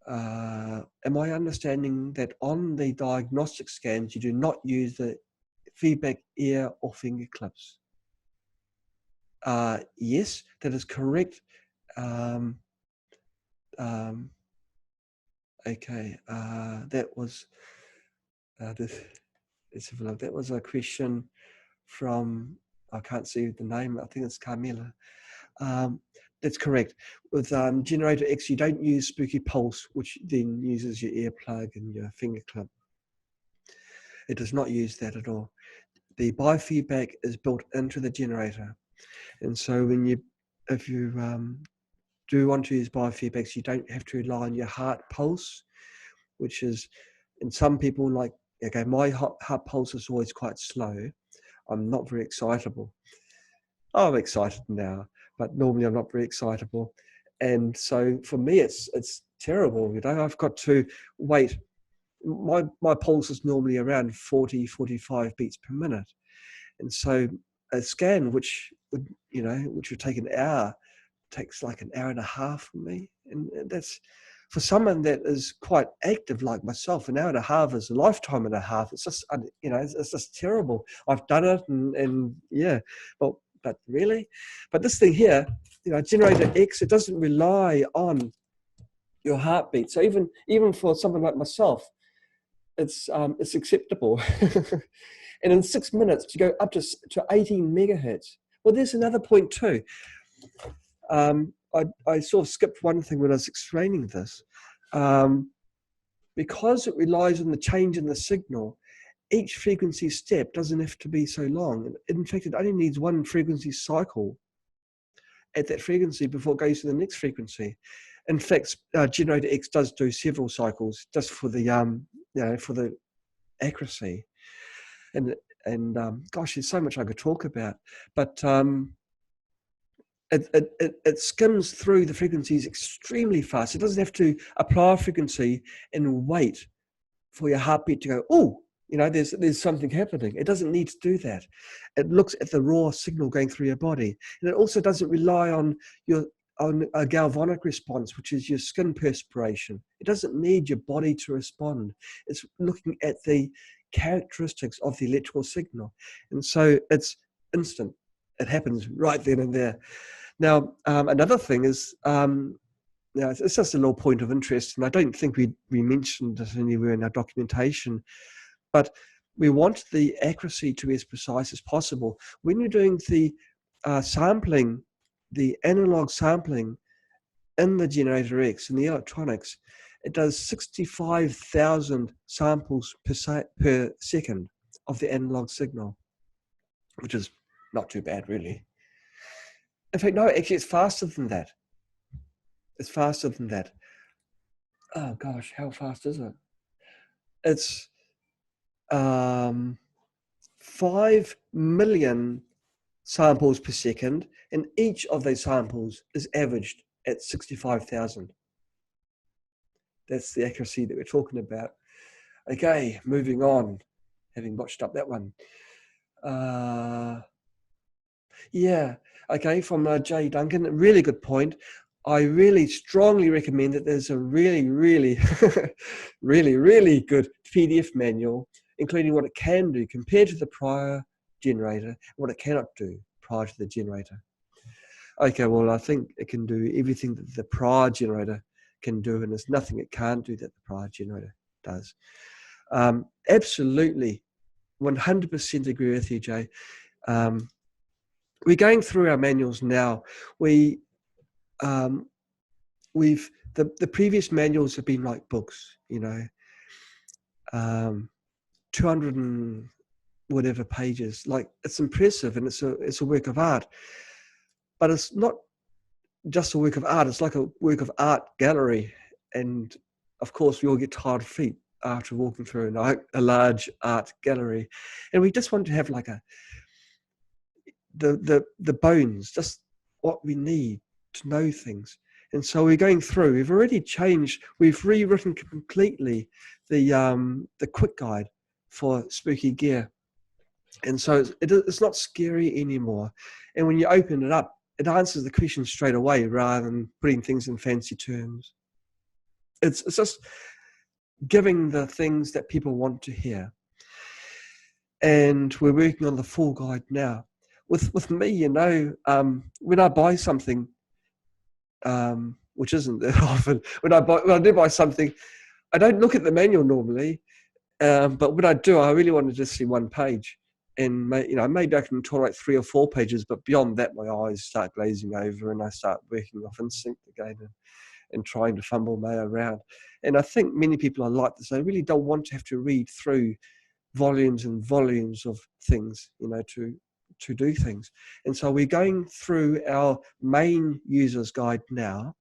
am I understanding that on the diagnostic scans, you do not use the feedback ear or finger clips? Yes, that is correct. Okay, that was let's have a look. That was a question from, I can't see the name, I think it's Carmela. That's correct. With GeneratorX, you don't use Spooky Pulse, which then uses your earplug and your finger clip. It does not use that at all. The biofeedback is built into the generator. And so if you do want to use biofeedbacks, you don't have to rely on your heart pulse, which is, in some people, like, okay, my heart pulse is always quite slow. I'm not very excitable. I'm excited now, but normally I'm not very excitable. And so for me, it's terrible. I've got to wait. My pulse is normally around 40, 45 beats per minute. And so a scan, which would take an hour, takes like an hour and a half for me. And that's, for someone that is quite active like myself, an hour and a half is a lifetime and a half. It's just, it's just terrible. I've done it, and yeah, but really, but this thing here, GeneratorX, it doesn't rely on your heartbeat. So even for someone like myself, it's acceptable. And in 6 minutes to go up to 18 megahertz. Well, there's another point too. I sort of skipped one thing when I was explaining this. Because it relies on the change in the signal, each frequency step doesn't have to be so long. In fact, it only needs one frequency cycle at that frequency before it goes to the next frequency. In fact, GeneratorX does do several cycles just for the for the accuracy. And gosh, there's so much I could talk about, but it skims through the frequencies extremely fast. It doesn't have to apply a frequency and wait for your heartbeat to go, oh, there's something happening. It doesn't need to do that. It looks at the raw signal going through your body. And it also doesn't rely on a galvanic response, which is your skin perspiration. It doesn't need your body to respond. It's looking at the characteristics of the electrical signal. And so it's instant. It happens right then and there. Now, another thing is, it's just a little point of interest, and I don't think we mentioned it anywhere in our documentation, but we want the accuracy to be as precise as possible. When you're doing the sampling, the analog sampling in the GeneratorX, in the electronics, it does 65,000 samples per second of the analog signal, which is not too bad, really. In fact, no, actually, it's faster than that. It's faster than that. Oh gosh, how fast is it? It's 5 million samples per second, and each of those samples is averaged at 65,000. That's the accuracy that we're talking about. Okay, moving on, having botched up that one. Yeah, okay, from Jay Duncan, really good point. I really strongly recommend that there's a really, really, really good PDF manual, including what it can do compared to the prior generator, what it cannot do prior to the generator. Okay, well, I think it can do everything that the prior generator can do, and there's nothing it can't do that the prior generator does. Absolutely, 100% agree with you, Jay. We're going through our manuals now. The previous manuals have been like books, 200 and whatever pages. Like, it's impressive, and it's a work of art, but it's not just a work of art. It's like a work of art gallery, and of course we all get tired feet after walking through a large art gallery, and we just want to have like the bones, just what we need to know things. And so we're going through. We've already changed. We've rewritten completely the quick guide for Spooky Gear, and so it's not scary anymore. And when you open it up, it answers the question straight away rather than putting things in fancy terms. it's just giving the things that people want to hear. And we're working on the full guide now. With me, you know, when I buy something, which isn't that often, when I do buy something, I don't look at the manual normally, but when I do, I really want to just see one page. And you know, maybe I can tolerate 3 or 4 pages, but beyond that, my eyes start glazing over, and I start working off instinct again and trying to fumble my way around. And I think many people are like this. They really don't want to have to read through volumes and volumes of things, you know, to do things. And so we're going through our main user's guide now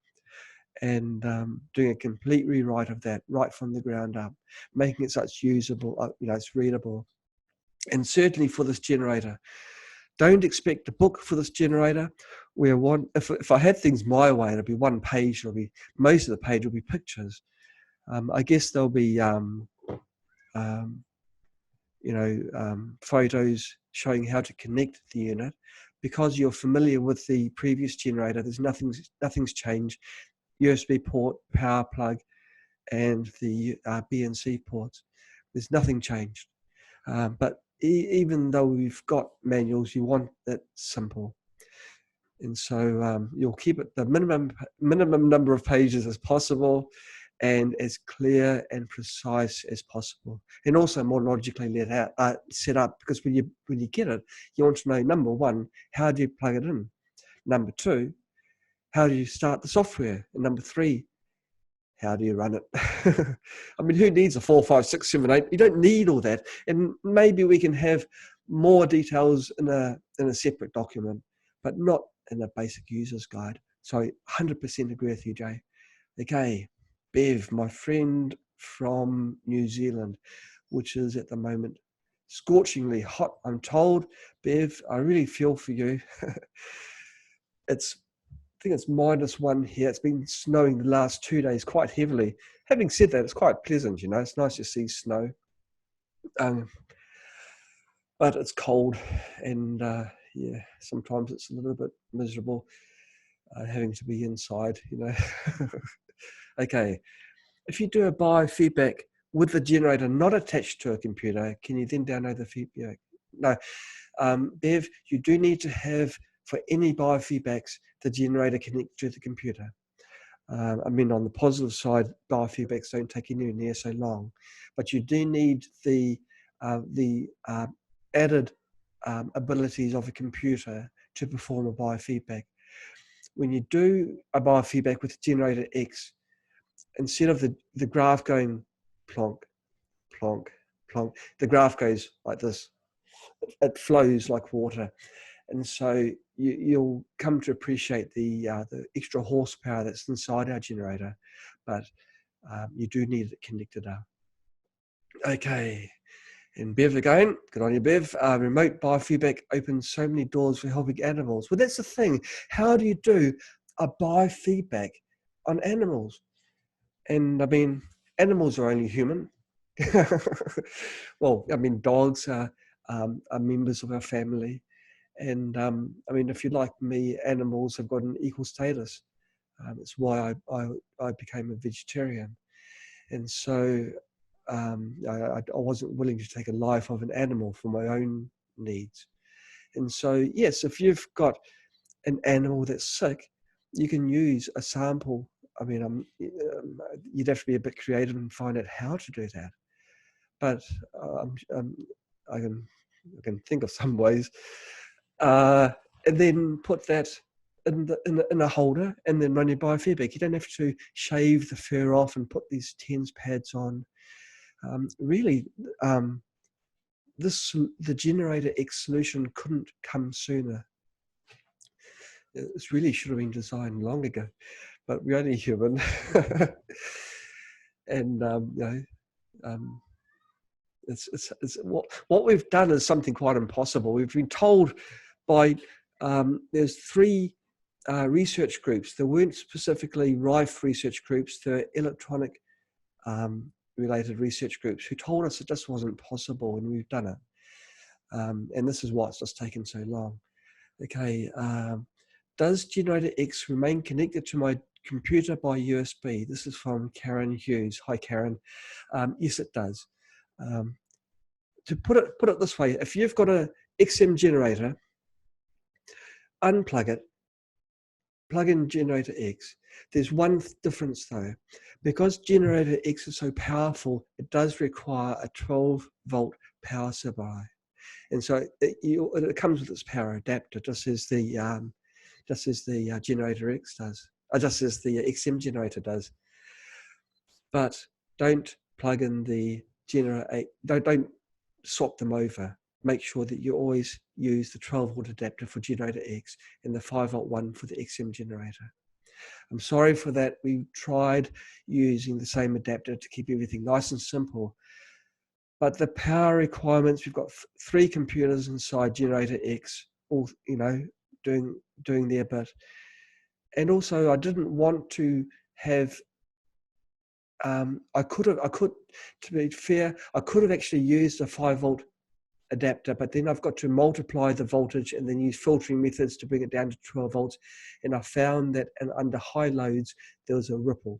and doing a complete rewrite of that right from the ground up, making it such usable, you know, it's readable. And certainly for this generator, don't expect a book for this generator. If I had things my way, it'll be one page. It'll be most of the page will be pictures. I guess there'll be photos showing how to connect the unit. Because you're familiar with the previous generator, nothing's changed. USB port, power plug, and the BNC ports. There's nothing changed. But even though we've got manuals, you want that simple. And so you'll keep it the minimum number of pages as possible, and as clear and precise as possible, and also more logically set up. Because when you get it, you want to know, number one, how do you plug it in? Number two, how do you start the software? And number three, how do you run it? I mean, who needs a 4, 5, 6, 7, 8? You don't need all that. And maybe we can have more details in a separate document, but not in a basic user's guide. So 100% agree with you, Jay. Okay, Bev, my friend from New Zealand, which is at the moment scorchingly hot, I'm told. Bev, I really feel for you. I think it's -1 here. It's been snowing the last 2 days quite heavily. Having said that, it's quite pleasant, you know. It's nice to see snow. But it's cold, and yeah, sometimes it's a little bit miserable having to be inside, you know. Okay, if you do a biofeedback with the generator not attached to a computer, can you then download the feedback? No. Bev, you do need to have, for any biofeedbacks, the generator connected to the computer. I mean, on the positive side, biofeedbacks don't take anywhere near so long, but you do need the added abilities of a computer to perform a biofeedback. When you do a biofeedback with GeneratorX, instead of the graph going plonk, plonk, plonk, the graph goes like this. It flows like water. And so you'll come to appreciate the extra horsepower that's inside our generator, but you do need it connected up. Okay, and Bev again, good on you, Bev. Remote biofeedback opens so many doors for helping animals. Well, that's the thing. How do you do a biofeedback on animals? And I mean, animals are only human. Well, I mean, dogs are members of our family. And I mean, if you're like me, animals have got an equal status. It's why I became a vegetarian. And so I wasn't willing to take a life of an animal for my own needs. And so, yes, if you've got an animal that's sick, you can use a sample. I mean, you'd have to be a bit creative and find out how to do that. But I can think of some ways. And then put that in a holder, and then run your biofeedback. You don't have to shave the fur off and put these TENS pads on. Really, the GeneratorX solution couldn't come sooner. It really should have been designed long ago, but we're only human. And it's what we've done is something quite impossible. We've been told by there's 3 research groups. There weren't specifically Rife research groups. There were electronic related research groups who told us it just wasn't possible, and we've done it. And this is why it's just taken so long. Okay, does GeneratorX remain connected to my computer by USB? This is from Karen Hughes. Hi, Karen. Yes, it does. To put it this way, if you've got a XM generator, unplug it, plug in GeneratorX. There's one difference though. Because GeneratorX is so powerful, it does require a 12-volt power supply. And so it comes with its power adapter, just as the GeneratorX does, just as the XM generator does. But don't plug in the generator. Don't swap them over. Make sure that you always use the 12-volt adapter for GeneratorX and the 5-volt one for the XM generator. I'm sorry for that. We tried using the same adapter to keep everything nice and simple. But the power requirements, we've got 3 computers inside GeneratorX, all doing their bit. And also, I didn't want to have. To be fair, I could have actually used a 5-volt adapter, but then I've got to multiply the voltage and then use filtering methods to bring it down to 12 volts. And I found that under high loads, there was a ripple.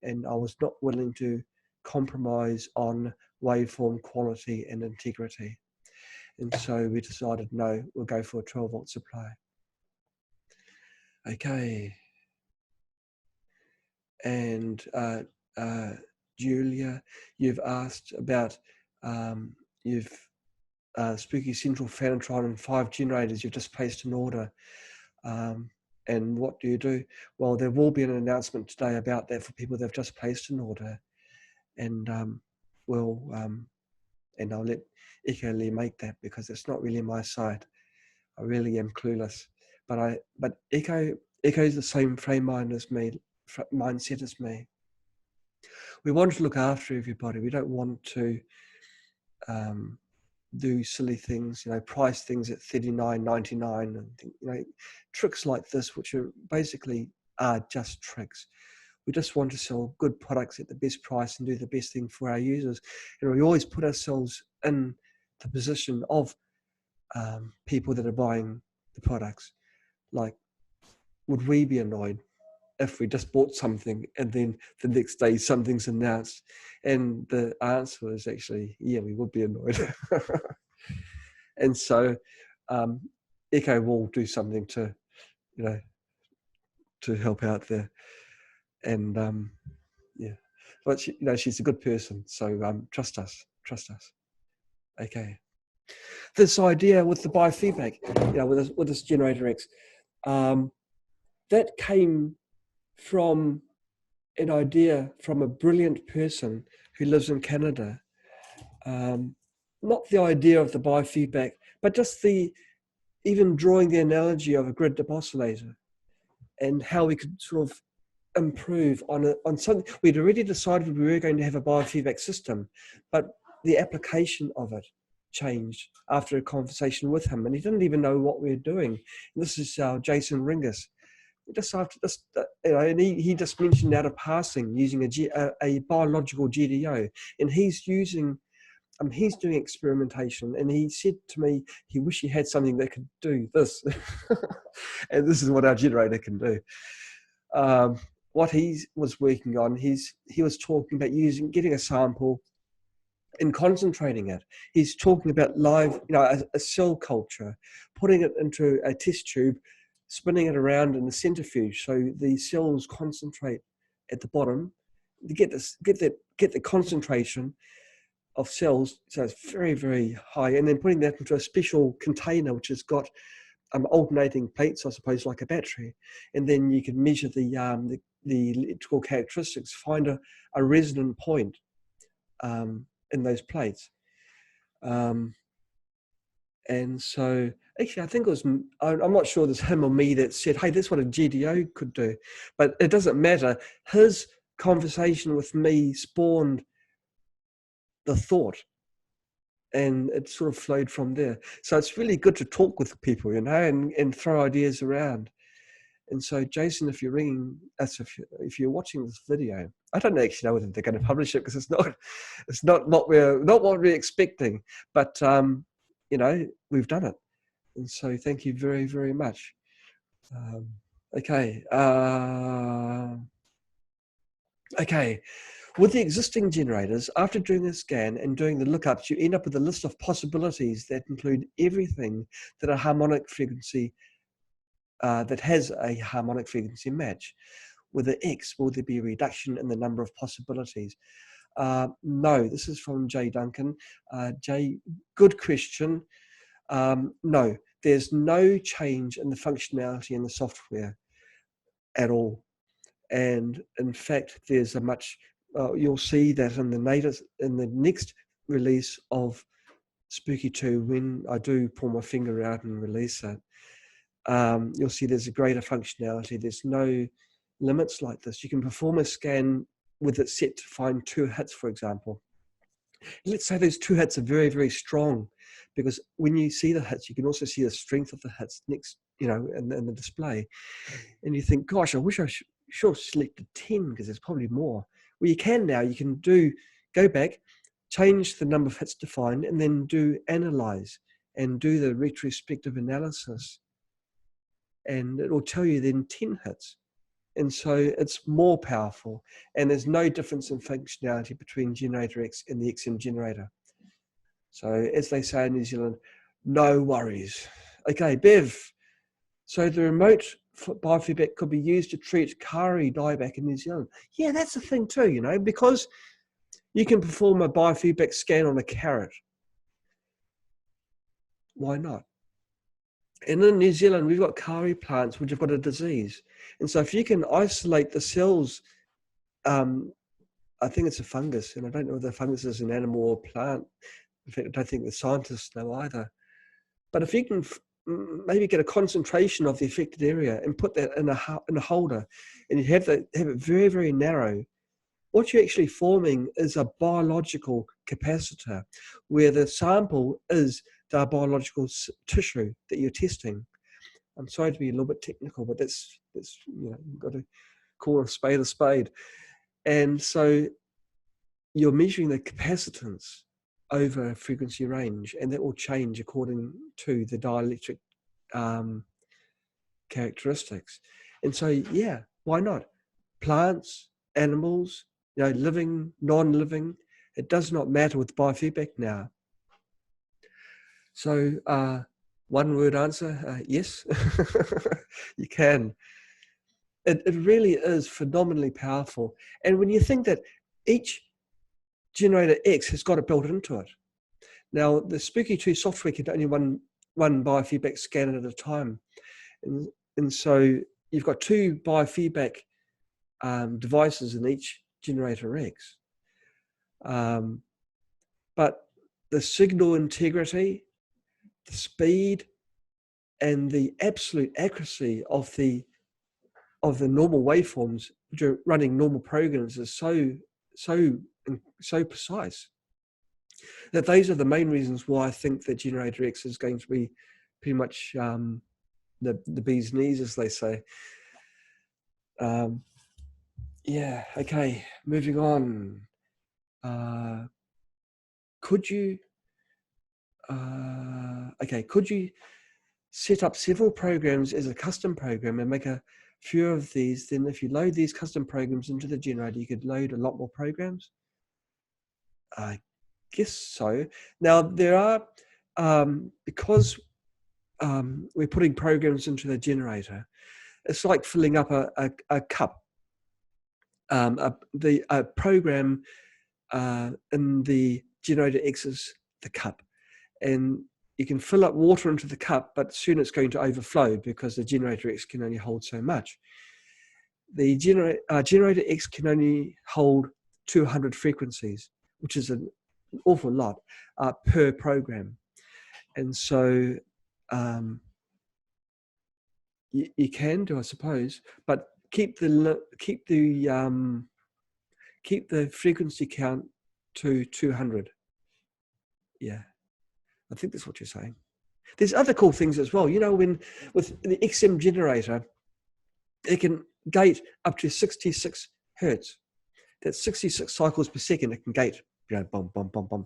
And I was not willing to compromise on waveform quality and integrity. And so we decided, no, we'll go for a 12-volt supply. Okay. And Julia, you've asked about, Spooky Central Fanatron and 5 generators, you've just placed an order. And what do you do? Well, there will be an announcement today about that for people that have just placed an order. And and I'll let Echo Lee make that because it's not really my side. I really am clueless. But Echo's the same mindset as me. We want to look after everybody. We don't want to do silly things, price things at $39.99 and tricks like this, which are basically just tricks. We just want to sell good products at the best price and do the best thing for our users. And we always put ourselves in the position of people that are buying the products. Like, would we be annoyed if we just bought something and then the next day something's announced? And the answer is actually, yeah, we would be annoyed. And so Echo will do something to, to help out there. And yeah, but she's a good person. So trust us. Okay. This idea with the biofeedback, with this GeneratorX, that came from an idea from a brilliant person who lives in Canada. Not the idea of the biofeedback, but just even drawing the analogy of a grid-dip oscillator and how we could sort of improve on something. We'd already decided we were going to have a biofeedback system, but the application of it changed after a conversation with him, and he didn't even know what we were doing. And this is Jason Ringus. Just after this, and he just mentioned out of passing using a biological GDO, and he's doing experimentation, and he said to me he wished he had something that could do this. And this is what our generator can do. What he was working on, he was talking about getting a sample and concentrating it. He's talking about live, a cell culture, putting it into a test tube, spinning it around in the centrifuge so the cells concentrate at the bottom. To get the concentration of cells, so it's very, very high, and then putting that into a special container which has got alternating plates, I suppose, like a battery, and then you can measure the electrical characteristics, find a resonant point in those plates. And so actually I think it was, I'm not sure it was him or me that said, hey, that's what a GDO could do, but it doesn't matter. His conversation with me spawned the thought, and it sort of flowed from there. So it's really good to talk with people, and throw ideas around. And so, Jason, if you're ringing us, if you're watching this video, I don't actually know whether they're going to publish it because it's not what we're expecting. But we've done it, and so thank you very, very much. Okay. Okay. With the existing generators, after doing the scan and doing the lookups, you end up with a list of possibilities that include everything that a harmonic frequency that has a harmonic frequency match. With the X, will there be a reduction in the number of possibilities? No, this is from Jay Duncan. Jay, good question. No, there's no change in the functionality in the software at all. And in fact, there's a much, you'll see that in the next release of Spooky 2, when I do pull my finger out and release it, you'll see there's a greater functionality. There's no limits like this. You can perform a scan with it set to find 2 hits, for example. Let's say those 2 hits are very, very strong, because when you see the hits, you can also see the strength of the hits next, in the display. And you think, gosh, I wish I should have selected 10, because there's probably more. Well, you can now. You can go back, change the number of hits defined, and then do analyze and do the retrospective analysis. And it will tell you then 10 hits. And so it's more powerful. And there's no difference in functionality between GeneratorX and the XM generator. So as they say in New Zealand, no worries. Okay, Bev. So the remote biofeedback could be used to treat Kari dieback in New Zealand. Yeah, that's the thing too, because you can perform a biofeedback scan on a carrot. Why not? And in New Zealand, we've got Kari plants which have got a disease. And so if you can isolate the cells, I think it's a fungus, and I don't know whether the fungus is an animal or plant. In fact, I don't think the scientists know either. But if you can maybe get a concentration of the affected area and put that in a holder, and you have it very, very narrow, what you're actually forming is a biological capacitor, where the sample is the biological tissue that you're testing. I'm sorry to be a little bit technical, but that's you've got to call a spade. And so you're measuring the capacitance over a frequency range, and that will change according to the dielectric characteristics. And so, yeah, why not? Plants, animals, living, non-living, it does not matter with biofeedback now. So one word answer, yes, you can. It really is phenomenally powerful. And when you think that each Generator X has got it built into it. Now, the Spooky 2 software can only one biofeedback scan at a time. And so you've got 2 biofeedback devices in each Generator X. But the signal integrity, the speed, and the absolute accuracy of the normal waveforms, which are running normal programs, is so precise that those are the main reasons why I think that Generator X is going to be pretty much the bee's knees, as they say. Yeah, okay, moving on. Could you set up several programs as a custom program and make a few of these? Then if you load these custom programs into the generator, you could load a lot more programs? I guess so. Now there are, because we're putting programs into the generator, it's like filling up a cup. A program in the Generator X is the cup, and you can fill up water into the cup, but soon it's going to overflow because the Generator X can only hold so much. The Generator X can only hold 200 frequencies, which is an awful lot per program. And so you can do, I suppose, but keep the frequency count to 200. Yeah, I think that's what you're saying. There's other cool things as well. When with the XM generator, it can gate up to 66 hertz. That's 66 cycles per second. It can gate, bum, bum, bum, bum.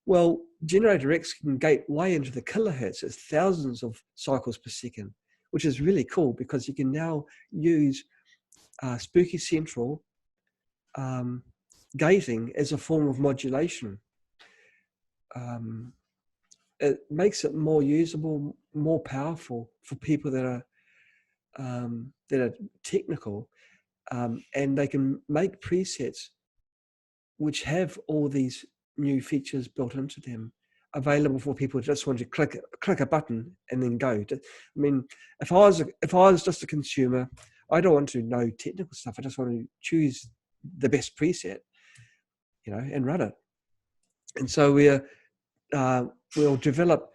Well, Generator X can gate way into the kilohertz. It's thousands of cycles per second, which is really cool because you can now use Spooky Central gating as a form of modulation. It makes it more usable, more powerful for people that are technical, and they can make presets which have all these new features built into them, available for people who just want to click a button and then go. I mean, if I was just a consumer, I don't want to know technical stuff. I just want to choose the best preset, and run it. And so we'll develop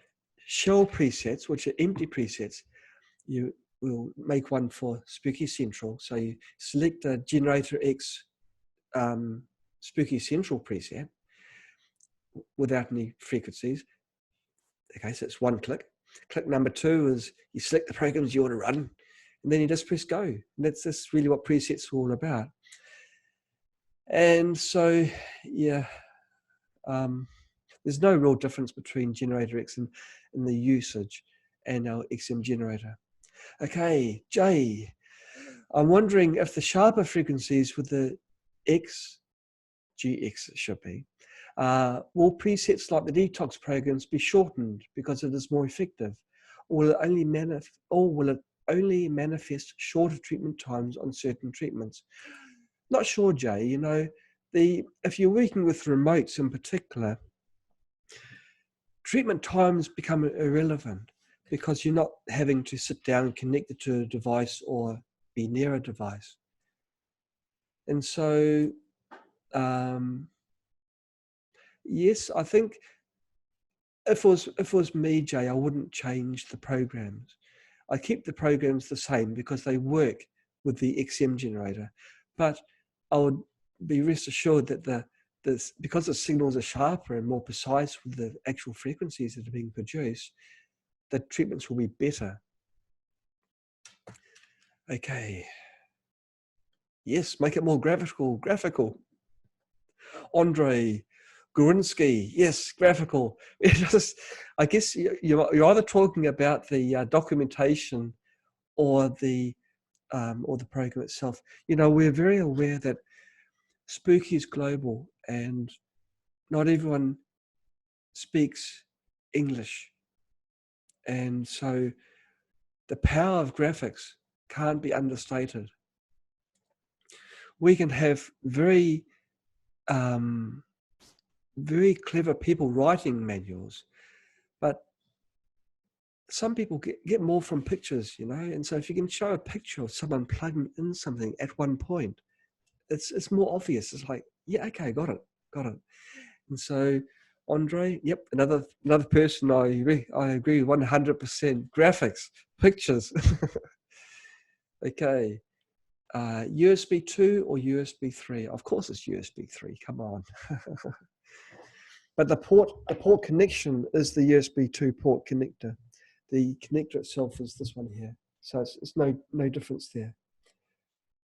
shell presets, which are empty presets. We'll make one for Spooky Central. So you select the GeneratorX Spooky Central preset without any frequencies. Okay, so it's one click. Click number 2 is you select the programs you want to run, and then you just press go. And that's really what presets are all about. And so, yeah, there's no real difference between GeneratorX and the usage and our XM generator. Okay, Jay, I'm wondering if the sharper frequencies with the GX it should be, will presets like the detox programs be shortened because it is more effective, or will it only manifest shorter treatment times on certain treatments? Not sure, Jay. If you're working with remotes in particular, treatment times become irrelevant because you're not having to sit down and connect it to a device or be near a device. And so, yes, I think if it was me, Jay, I wouldn't change the programs. I keep the programs the same because they work with the XM generator, but I would be rest assured that because the signals are sharper and more precise with the actual frequencies that are being produced, the treatments will be better. Okay. Yes, make it more graphical. Andre Gorinsky, yes, graphical. I guess you're either talking about the documentation or the program itself. We're very aware that Spooky is global and not everyone speaks English. And so the power of graphics can't be understated. We can have very clever people writing manuals, but some people get more from pictures, and so if you can show a picture of someone plugging in something at one point, it's more obvious. It's like, yeah, okay, got it. And so Andre, yep, another person I agree 100%. Graphics, pictures. Okay. USB 2 or USB 3? Of course it's USB 3, come on. But the port connection is the USB 2 port connector. The connector itself is this one here. So it's no difference there.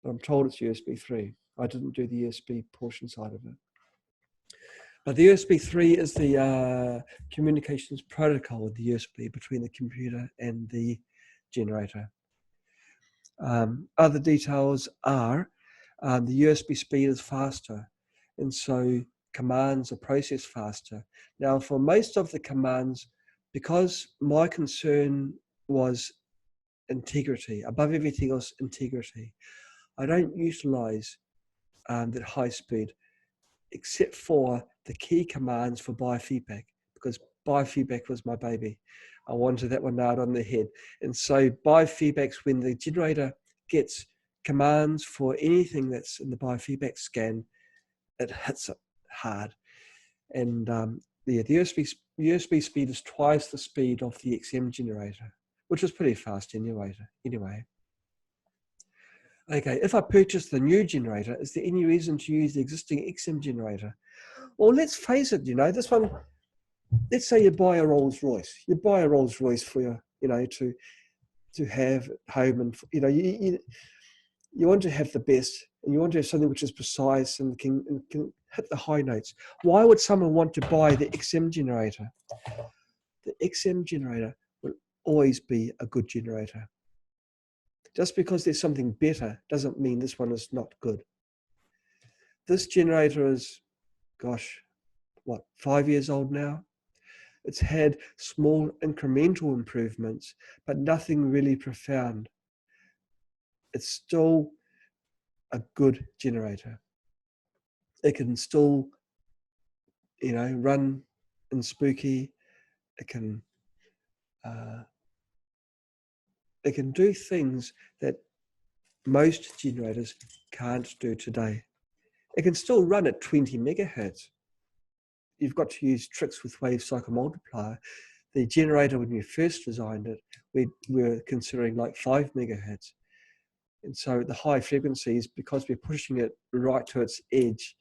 But I'm told it's USB 3. I didn't do the USB portion side of it. But the USB 3 is the communications protocol with the USB between the computer and the generator. Other details are the USB speed is faster, and so commands are processed faster. Now, for most of the commands, because my concern was integrity, above everything else, integrity, I don't utilize that high speed, except for the key commands for biofeedback, because biofeedback was my baby. I wanted that one nailed on the head. And so biofeedback's when the generator gets commands for anything that's in the biofeedback scan, it hits it hard. And the USB speed is twice the speed of the XM generator, which is pretty fast anyway. Okay, if I purchase the new generator, is there any reason to use the existing XM generator? Well, let's face it, this one, let's say you buy a Rolls Royce. You buy a Rolls Royce for your, to have at home, and you want to have the best, and you want to have something which is precise and can hit the high notes. Why would someone want to buy the XM generator? The XM generator will always be a good generator. Just because there's something better doesn't mean this one is not good. This generator is, gosh, what, 5 years old now? It's had small incremental improvements, but nothing really profound. It's still a good generator. It can still, run in Spooky. It can do things that most generators can't do today. It can still run at 20 megahertz. You've got to use tricks with wave cycle multiplier. The generator, when we first designed it, we were considering like 5 megahertz. And so the high frequencies, because we're pushing it right to its edge,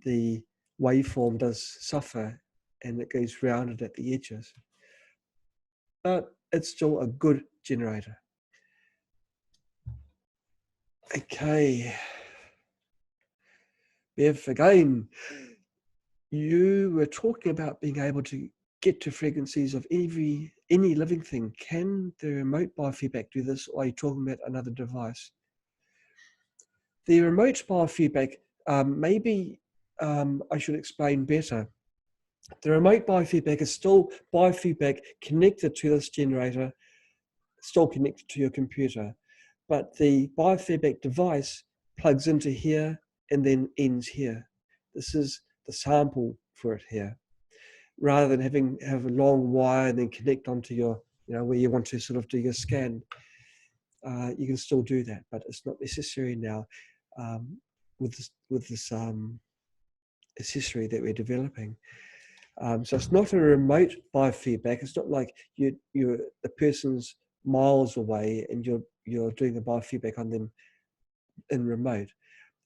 the waveform does suffer and it goes rounded at the edges. But it's still a good generator. Okay. Bev, again, you were talking about being able to get to frequencies of any living thing. Can the remote biofeedback do this, or are you talking about another device? The remote biofeedback, maybe I should explain better. The remote biofeedback is still biofeedback connected to this generator, still connected to your computer, but the biofeedback device plugs into here and then ends here. This is the sample for it here. Rather than have a long wire and then connect onto your, where you want to sort of do your scan, you can still do that, but it's not necessary now with this accessory that we're developing. So it's not a remote biofeedback. It's not like the person's miles away and you're doing the biofeedback on them in remote,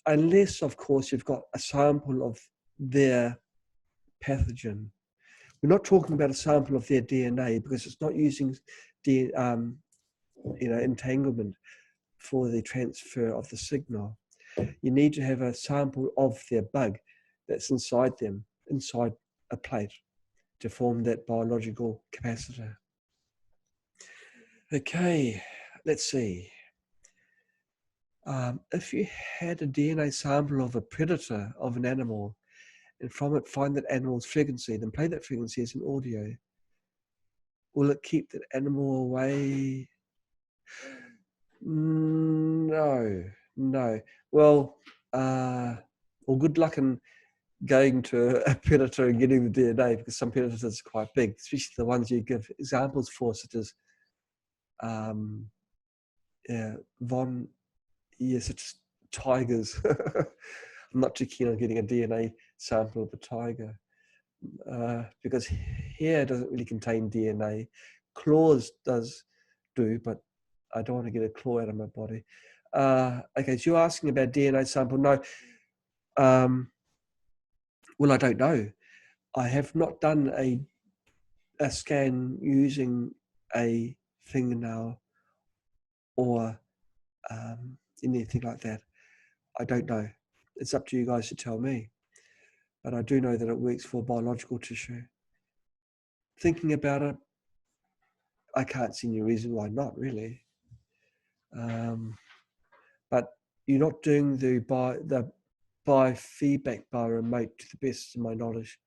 unless of course you've got a sample of their pathogen. We're not talking about a sample of their DNA because it's not using entanglement for the transfer of the signal. You need to have a sample of their bug that's inside them, inside a plate, to form that biological capacitor. Okay, let's see. If you had a DNA sample of a predator of an animal, and from it find that animal's frequency, then play that frequency as an audio, will it keep that animal away? No. Well, good luck in going to a predator and getting the DNA, because some predators are quite big, especially the ones you give examples for, such as such as tigers. I'm not too keen on getting a DNA sample of a tiger because hair doesn't really contain DNA. Claws do, but I don't want to get a claw out of my body. Okay, so you're asking about DNA sample. No. Well, I don't know. I have not done a scan using a fingernail or anything like that. I don't know. It's up to you guys to tell me. But I do know that it works for biological tissue. Thinking about it, I can't see any reason why not, really. But you're not doing the biofeedback by remote, to the best of my knowledge.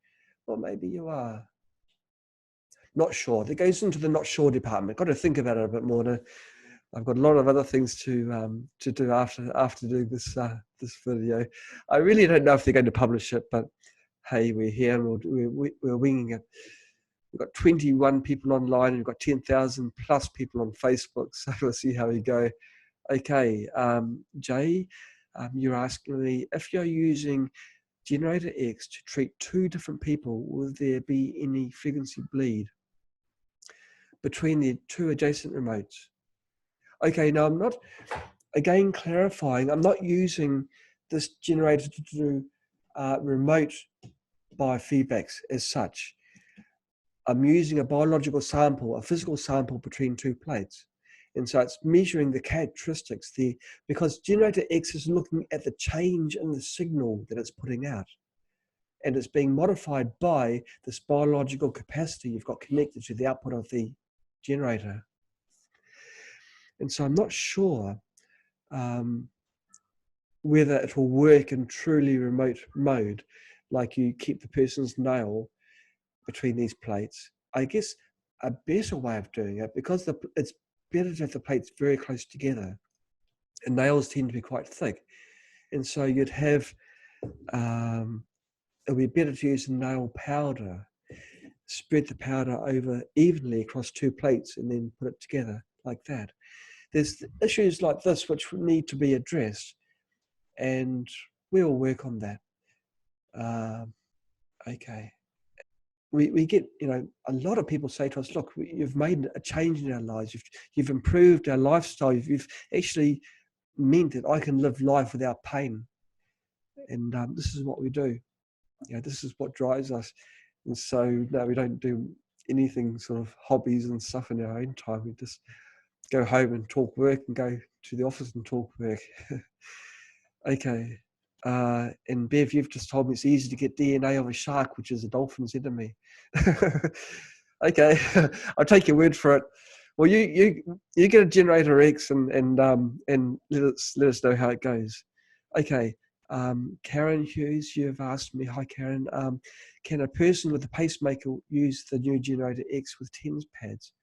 Well, maybe you are. Not sure. That goes into the not sure department. Got to think about it a bit more. I've got a lot of other things to do after doing this video. I really don't know if they're going to publish it, but hey, we're here and we're winging it. We've got 21 people online and we've got 10,000 plus people on Facebook, so we'll see how we go. Okay, Jay, you're asking me, if you're using GeneratorX to treat 2 different people, will there be any frequency bleed between the 2 adjacent remotes? Okay, now I'm not, again clarifying, I'm not using this generator to do remote biofeedbacks as such. I'm using a biological sample, a physical sample between 2 plates. And so it's measuring the characteristics, because GeneratorX is looking at the change in the signal that it's putting out. And it's being modified by this biological capacity you've got connected to the output of the generator. And so I'm not sure whether it will work in truly remote mode, like you keep the person's nail between these plates. I guess a better way of doing it, because it's better to have the plates very close together, and nails tend to be quite thick. And so you'd have, it would be better to use nail powder, spread the powder over evenly across two plates and then put it together like that. There's issues like this which need to be addressed, and we'll work on that. Okay. We get, a lot of people say to us, look, you've made a change in our lives. You've improved our lifestyle. You've actually meant that I can live life without pain. And this is what we do. This is what drives us. And so, no, we don't do anything sort of hobbies and stuff in our own time. We just go home and talk work and go to the office and talk work. Okay. And Bev, you've just told me it's easy to get DNA of a shark, which is a dolphin's enemy. Okay, I'll take your word for it. Well, you get a GeneratorX and let us know how it goes. Okay, Karen Hughes, you've asked me. Hi, Karen. Can a person with a pacemaker use the new GeneratorX with TENS pads?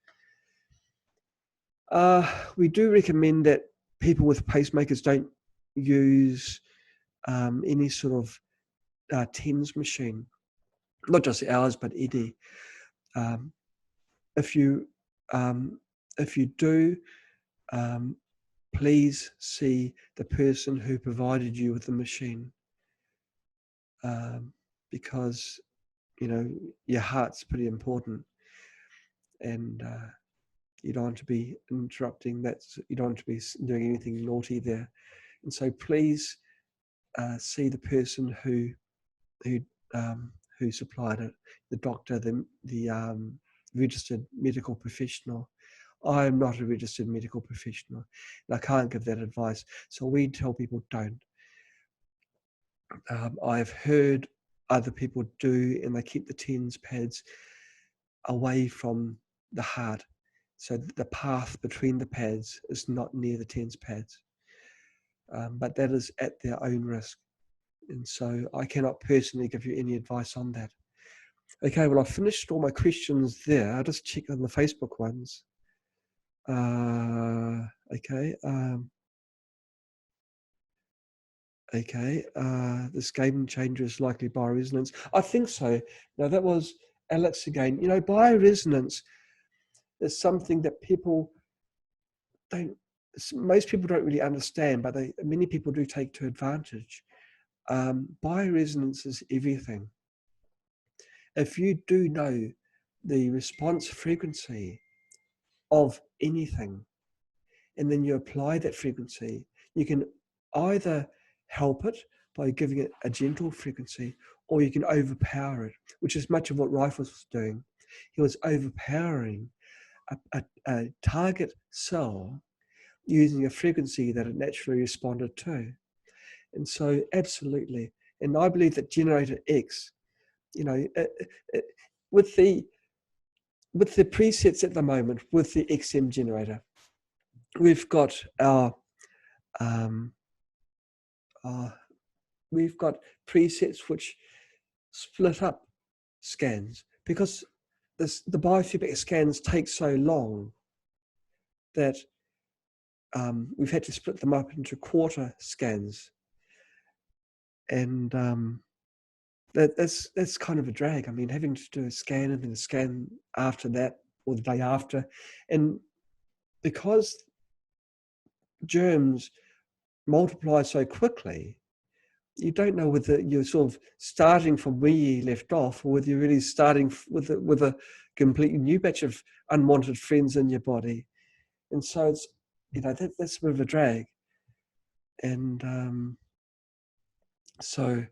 We do recommend that people with pacemakers don't use any sort of TENS machine, not just ours, but any. If you do, please see the person who provided you with the machine, because your heart's pretty important, and you don't want to be interrupting that. You don't want to be doing anything naughty there, and so please see the person who supplied it, the doctor, the registered medical professional. I am not a registered medical professional, and I can't give that advice. So we tell people don't. I've heard other people do, and they keep the TENS pads away from the heart, so the path between the pads is not near the TENS pads. But that is at their own risk. And so I cannot personally give you any advice on that. Okay, well, I've finished all my questions there. I'll just check on the Facebook ones. Okay. This game changer is likely bioresonance. I think so. Now, that was Alex again. Bioresonance is something that most people don't really understand, but many people do take to advantage. Bioresonance is everything. If you do know the response frequency of anything, and then you apply that frequency, you can either help it by giving it a gentle frequency, or you can overpower it, which is much of what Rife was doing. He was overpowering a target cell using a frequency that it naturally responded to. And so absolutely, and I believe that GeneratorX, with the presets at the moment, with the XM generator, we've got we've got presets which split up scans, because the biofeedback scans take so long that we've had to split them up into quarter scans, and that's kind of a drag. I mean, having to do a scan and then a scan after that or the day after, and because germs multiply so quickly, you don't know whether you're sort of starting from where you left off, or whether you're really starting with a completely new batch of unwanted friends in your body. And so it's that's a bit of a drag. And so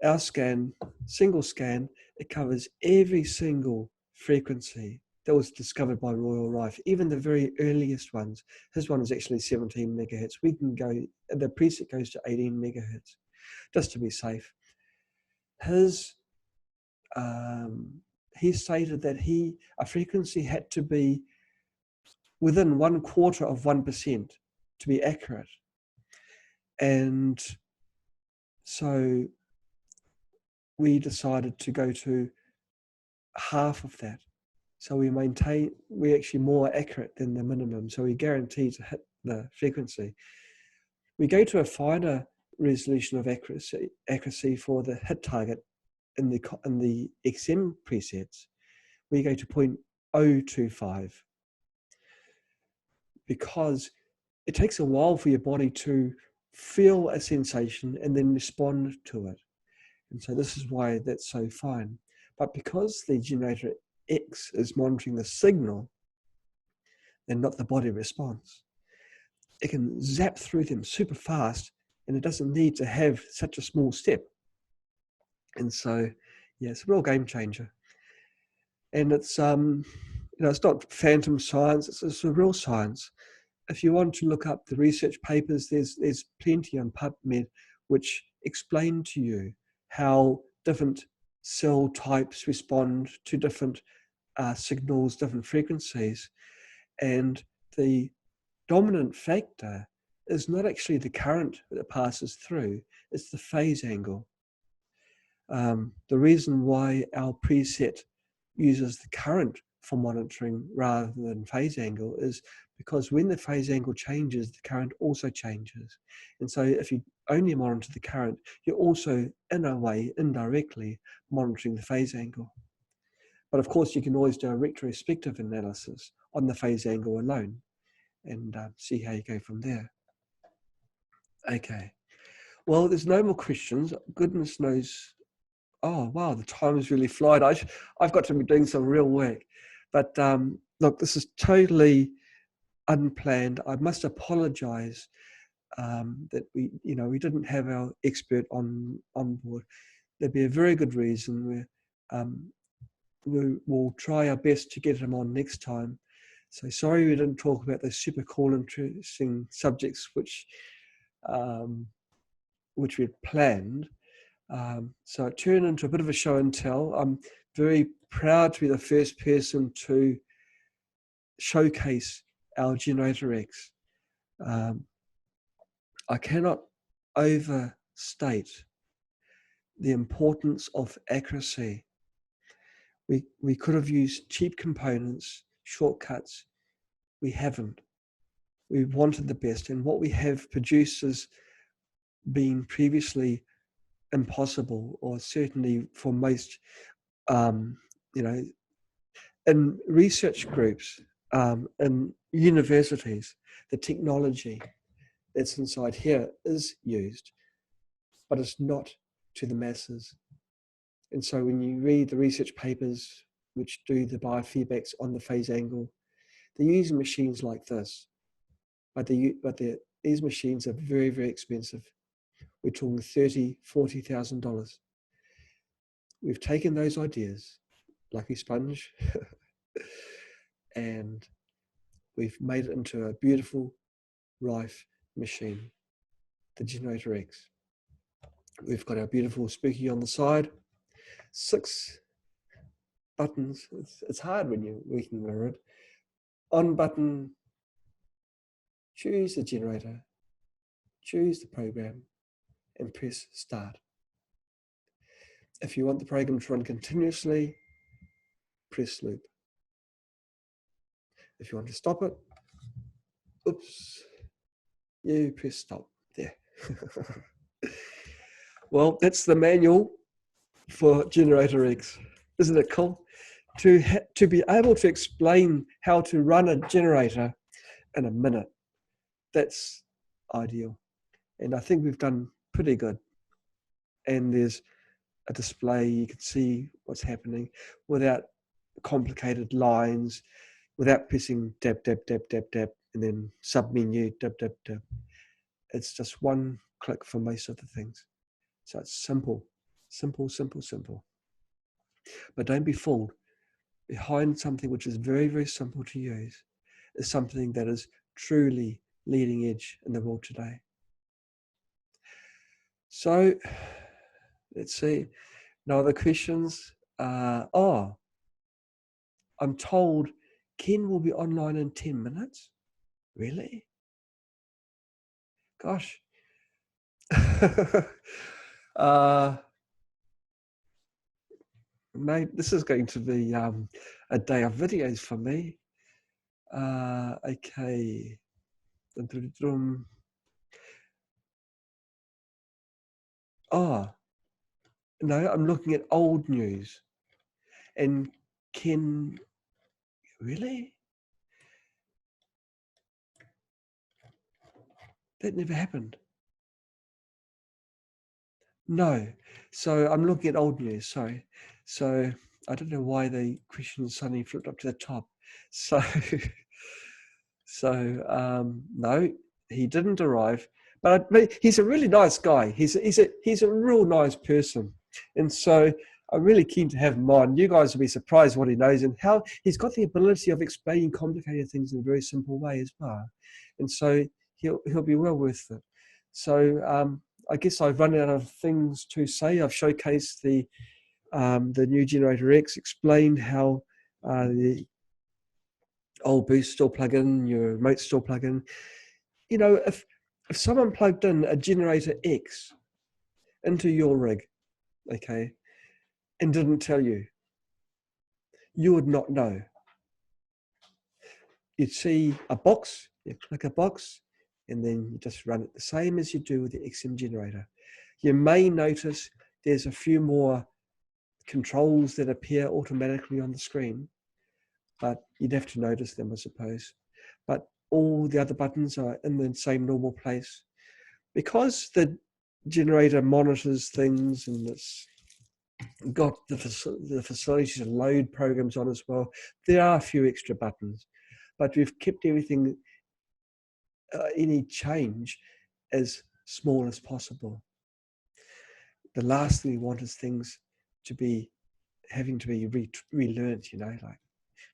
our scan, single scan, it covers every single frequency that was discovered by Royal Rife, even the very earliest ones. His one is actually 17 megahertz. We can go, the preset goes to 18 megahertz, just to be safe. He stated that a frequency had to be within 1/4 of 1% to be accurate. And so we decided to go to half of that. So we're actually more accurate than the minimum. So we guarantee to hit the frequency. We go to a finer resolution of accuracy for the hit target in the XM presets. We go to 0.025 because it takes a while for your body to feel a sensation and then respond to it. And so this is why that's so fine. But because the generator X is monitoring the signal and not the body response, it can zap through them super fast, and it doesn't need to have such a small step. And so, yeah, it's a real game changer. And it's it's not phantom science; it's a real science. If you want to look up the research papers, there's plenty on PubMed which explain to you how different cell types respond to different signals, different frequencies, and the dominant factor is not actually the current that passes through, it's the phase angle. The reason why our preset uses the current for monitoring rather than phase angle is because when the phase angle changes, the current also changes. And so if you only monitor the current, you're also, in a way, indirectly monitoring the phase angle. But of course, you can always do a retrospective analysis on the phase angle alone and see how you go from there. Okay. Well, there's no more questions. Goodness knows. Oh, wow, the time has really flown. I've got to be doing some real work. But look, this is totally unplanned. I must apologize that we didn't have our expert on board. There'd be a very good reason. We will try our best to get him on next time. So sorry we didn't talk about those super cool, interesting subjects which we had planned. So it turned into a bit of a show and tell. I'm very proud to be the first person to showcase our GeneratorX. I cannot overstate the importance of accuracy. We could have used cheap components, shortcuts. We haven't. We wanted the best, and what we have produced has been previously impossible, or certainly for most, in research groups, in universities, the technology that's inside here is used, but it's not to the masses. And so when you read the research papers which do the biofeedbacks on the phase angle, they're using machines like this, but these machines are very, very expensive. We're talking $30,000, $40,000. We've taken those ideas, lucky sponge, and we've made it into a beautiful Rife machine, the GeneratorX. We've got our beautiful Spooky on the side, 6 buttons. It's hard when you're working with it. On button, choose the generator, choose the program, and press start. If you want the program to run continuously, press loop. If you want to stop it, oops, you press stop there. Well, that's the manual for GeneratorX. Isn't it cool? To be able to explain how to run a generator in a minute, that's ideal. And I think we've done pretty good. And there's a display, you can see what's happening without complicated lines, without pressing dab, dab, dab, dab, dab, and then submenu, dab, dab, dab. It's just one click for most of the things. So it's simple, simple, simple, simple. But don't be fooled. Behind something which is very, very simple to use is something that is truly leading edge in the world today. So let's see. No other questions? I'm told Ken will be online in 10 minutes. Really? Gosh. Mate, this is going to be a day of videos for me. Okay. Oh, no, I'm looking at old news. And Ken, really? That never happened. No. So I'm looking at old news, sorry. So I don't know why the question suddenly flipped up to the top. So, no, he didn't arrive. But he's a really nice guy. He's a real nice person. And so I'm really keen to have him on. You guys will be surprised what he knows and how he's got the ability of explaining complicated things in a very simple way as well. And so he'll be well worth it. So I guess I've run out of things to say. I've showcased the new GeneratorX, explained how the old boost still plug in, your remote still plug in. You know, if someone plugged in a GeneratorX into your rig, okay, and didn't tell you, you would not know. You'd see a box, you click a box, and then you just run it the same as you do with the XM generator. You may notice there's a few more controls that appear automatically on the screen, but you'd have to notice them, I suppose. But all the other buttons are in the same normal place. Because the generator monitors things and it's got the facilities to load programs on as well, there are a few extra buttons, but we've kept everything, any change, as small as possible. The last thing we want is things to be having to be relearned, you know, like,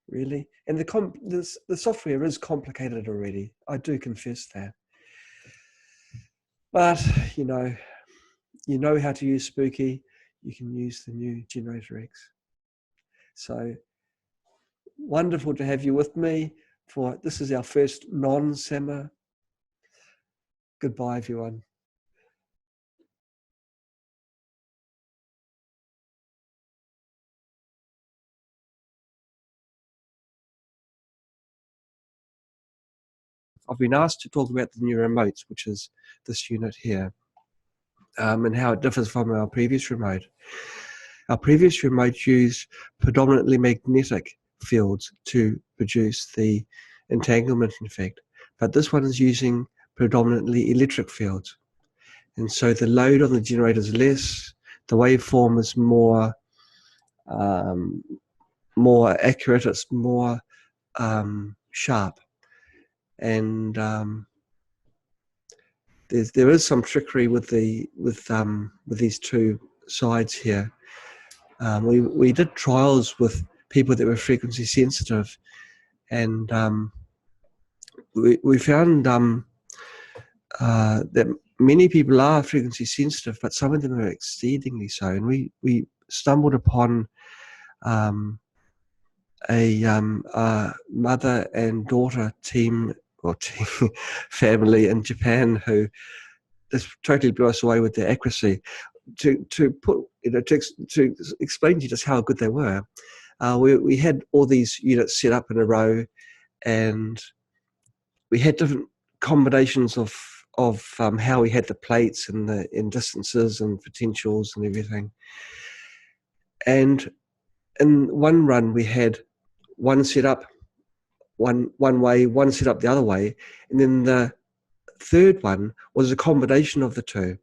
really. And the software is complicated already. I do confess that. But you know how to use Spooky. You can use the new GeneratorX. So wonderful to have you with me for this is our first non-summer. Goodbye, everyone. I've been asked to talk about the new remotes, which is this unit here, and how it differs from our previous remote. Our previous remote used predominantly magnetic fields to produce the entanglement effect, but this one is using predominantly electric fields. And so the load on the generator is less, the waveform is more accurate, it's more sharp. And there is some trickery with these two sides here. We did trials with people that were frequency sensitive, and we found that many people are frequency sensitive, but some of them are exceedingly so. And we stumbled upon a mother and daughter team family in Japan who just totally blew us away with their accuracy. To explain to you just how good they were, we had all these units set up in a row, and we had different combinations of how we had the plates and the distances and potentials and everything. And in one run, we had one set up one way, one set up the other way, and then the third one was a combination of the two.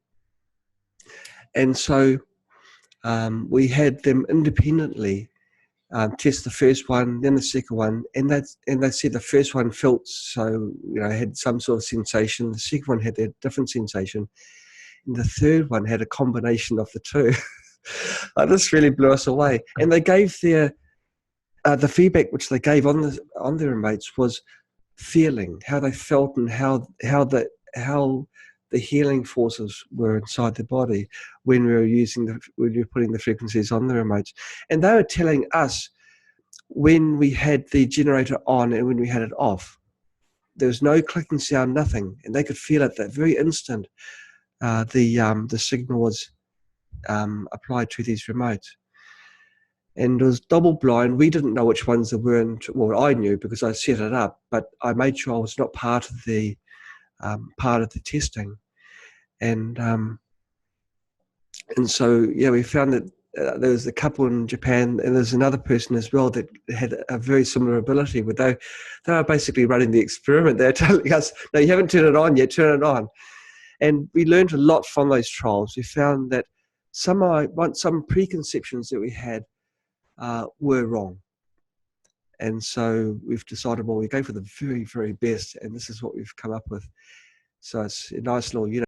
And so we had them independently test the first one, then the second one, and they said the first one felt so, had some sort of sensation. The second one had a different sensation, and the third one had a combination of the two. This really blew us away. And they gave their the feedback which they gave on the remotes was feeling, how they felt, and how the healing forces were inside the body when we were putting the frequencies on the remotes. And they were telling us when we had the generator on and when we had it off, there was no clicking sound, nothing, and they could feel it that very instant. The signal was applied to these remotes, and it was double blind. We didn't know which ones there were. Well, I knew because I set it up, but I made sure I was not part of the testing, and so yeah, we found that there was a couple in Japan, and there's another person as well that had a very similar ability. But they were basically running the experiment. They're telling us, "No, you haven't turned it on yet. Turn it on." And we learned a lot from those trials. We found that some preconceptions that we had were wrong. And so we've decided, well, we go for the very, very best, and this is what we've come up with. So it's a nice little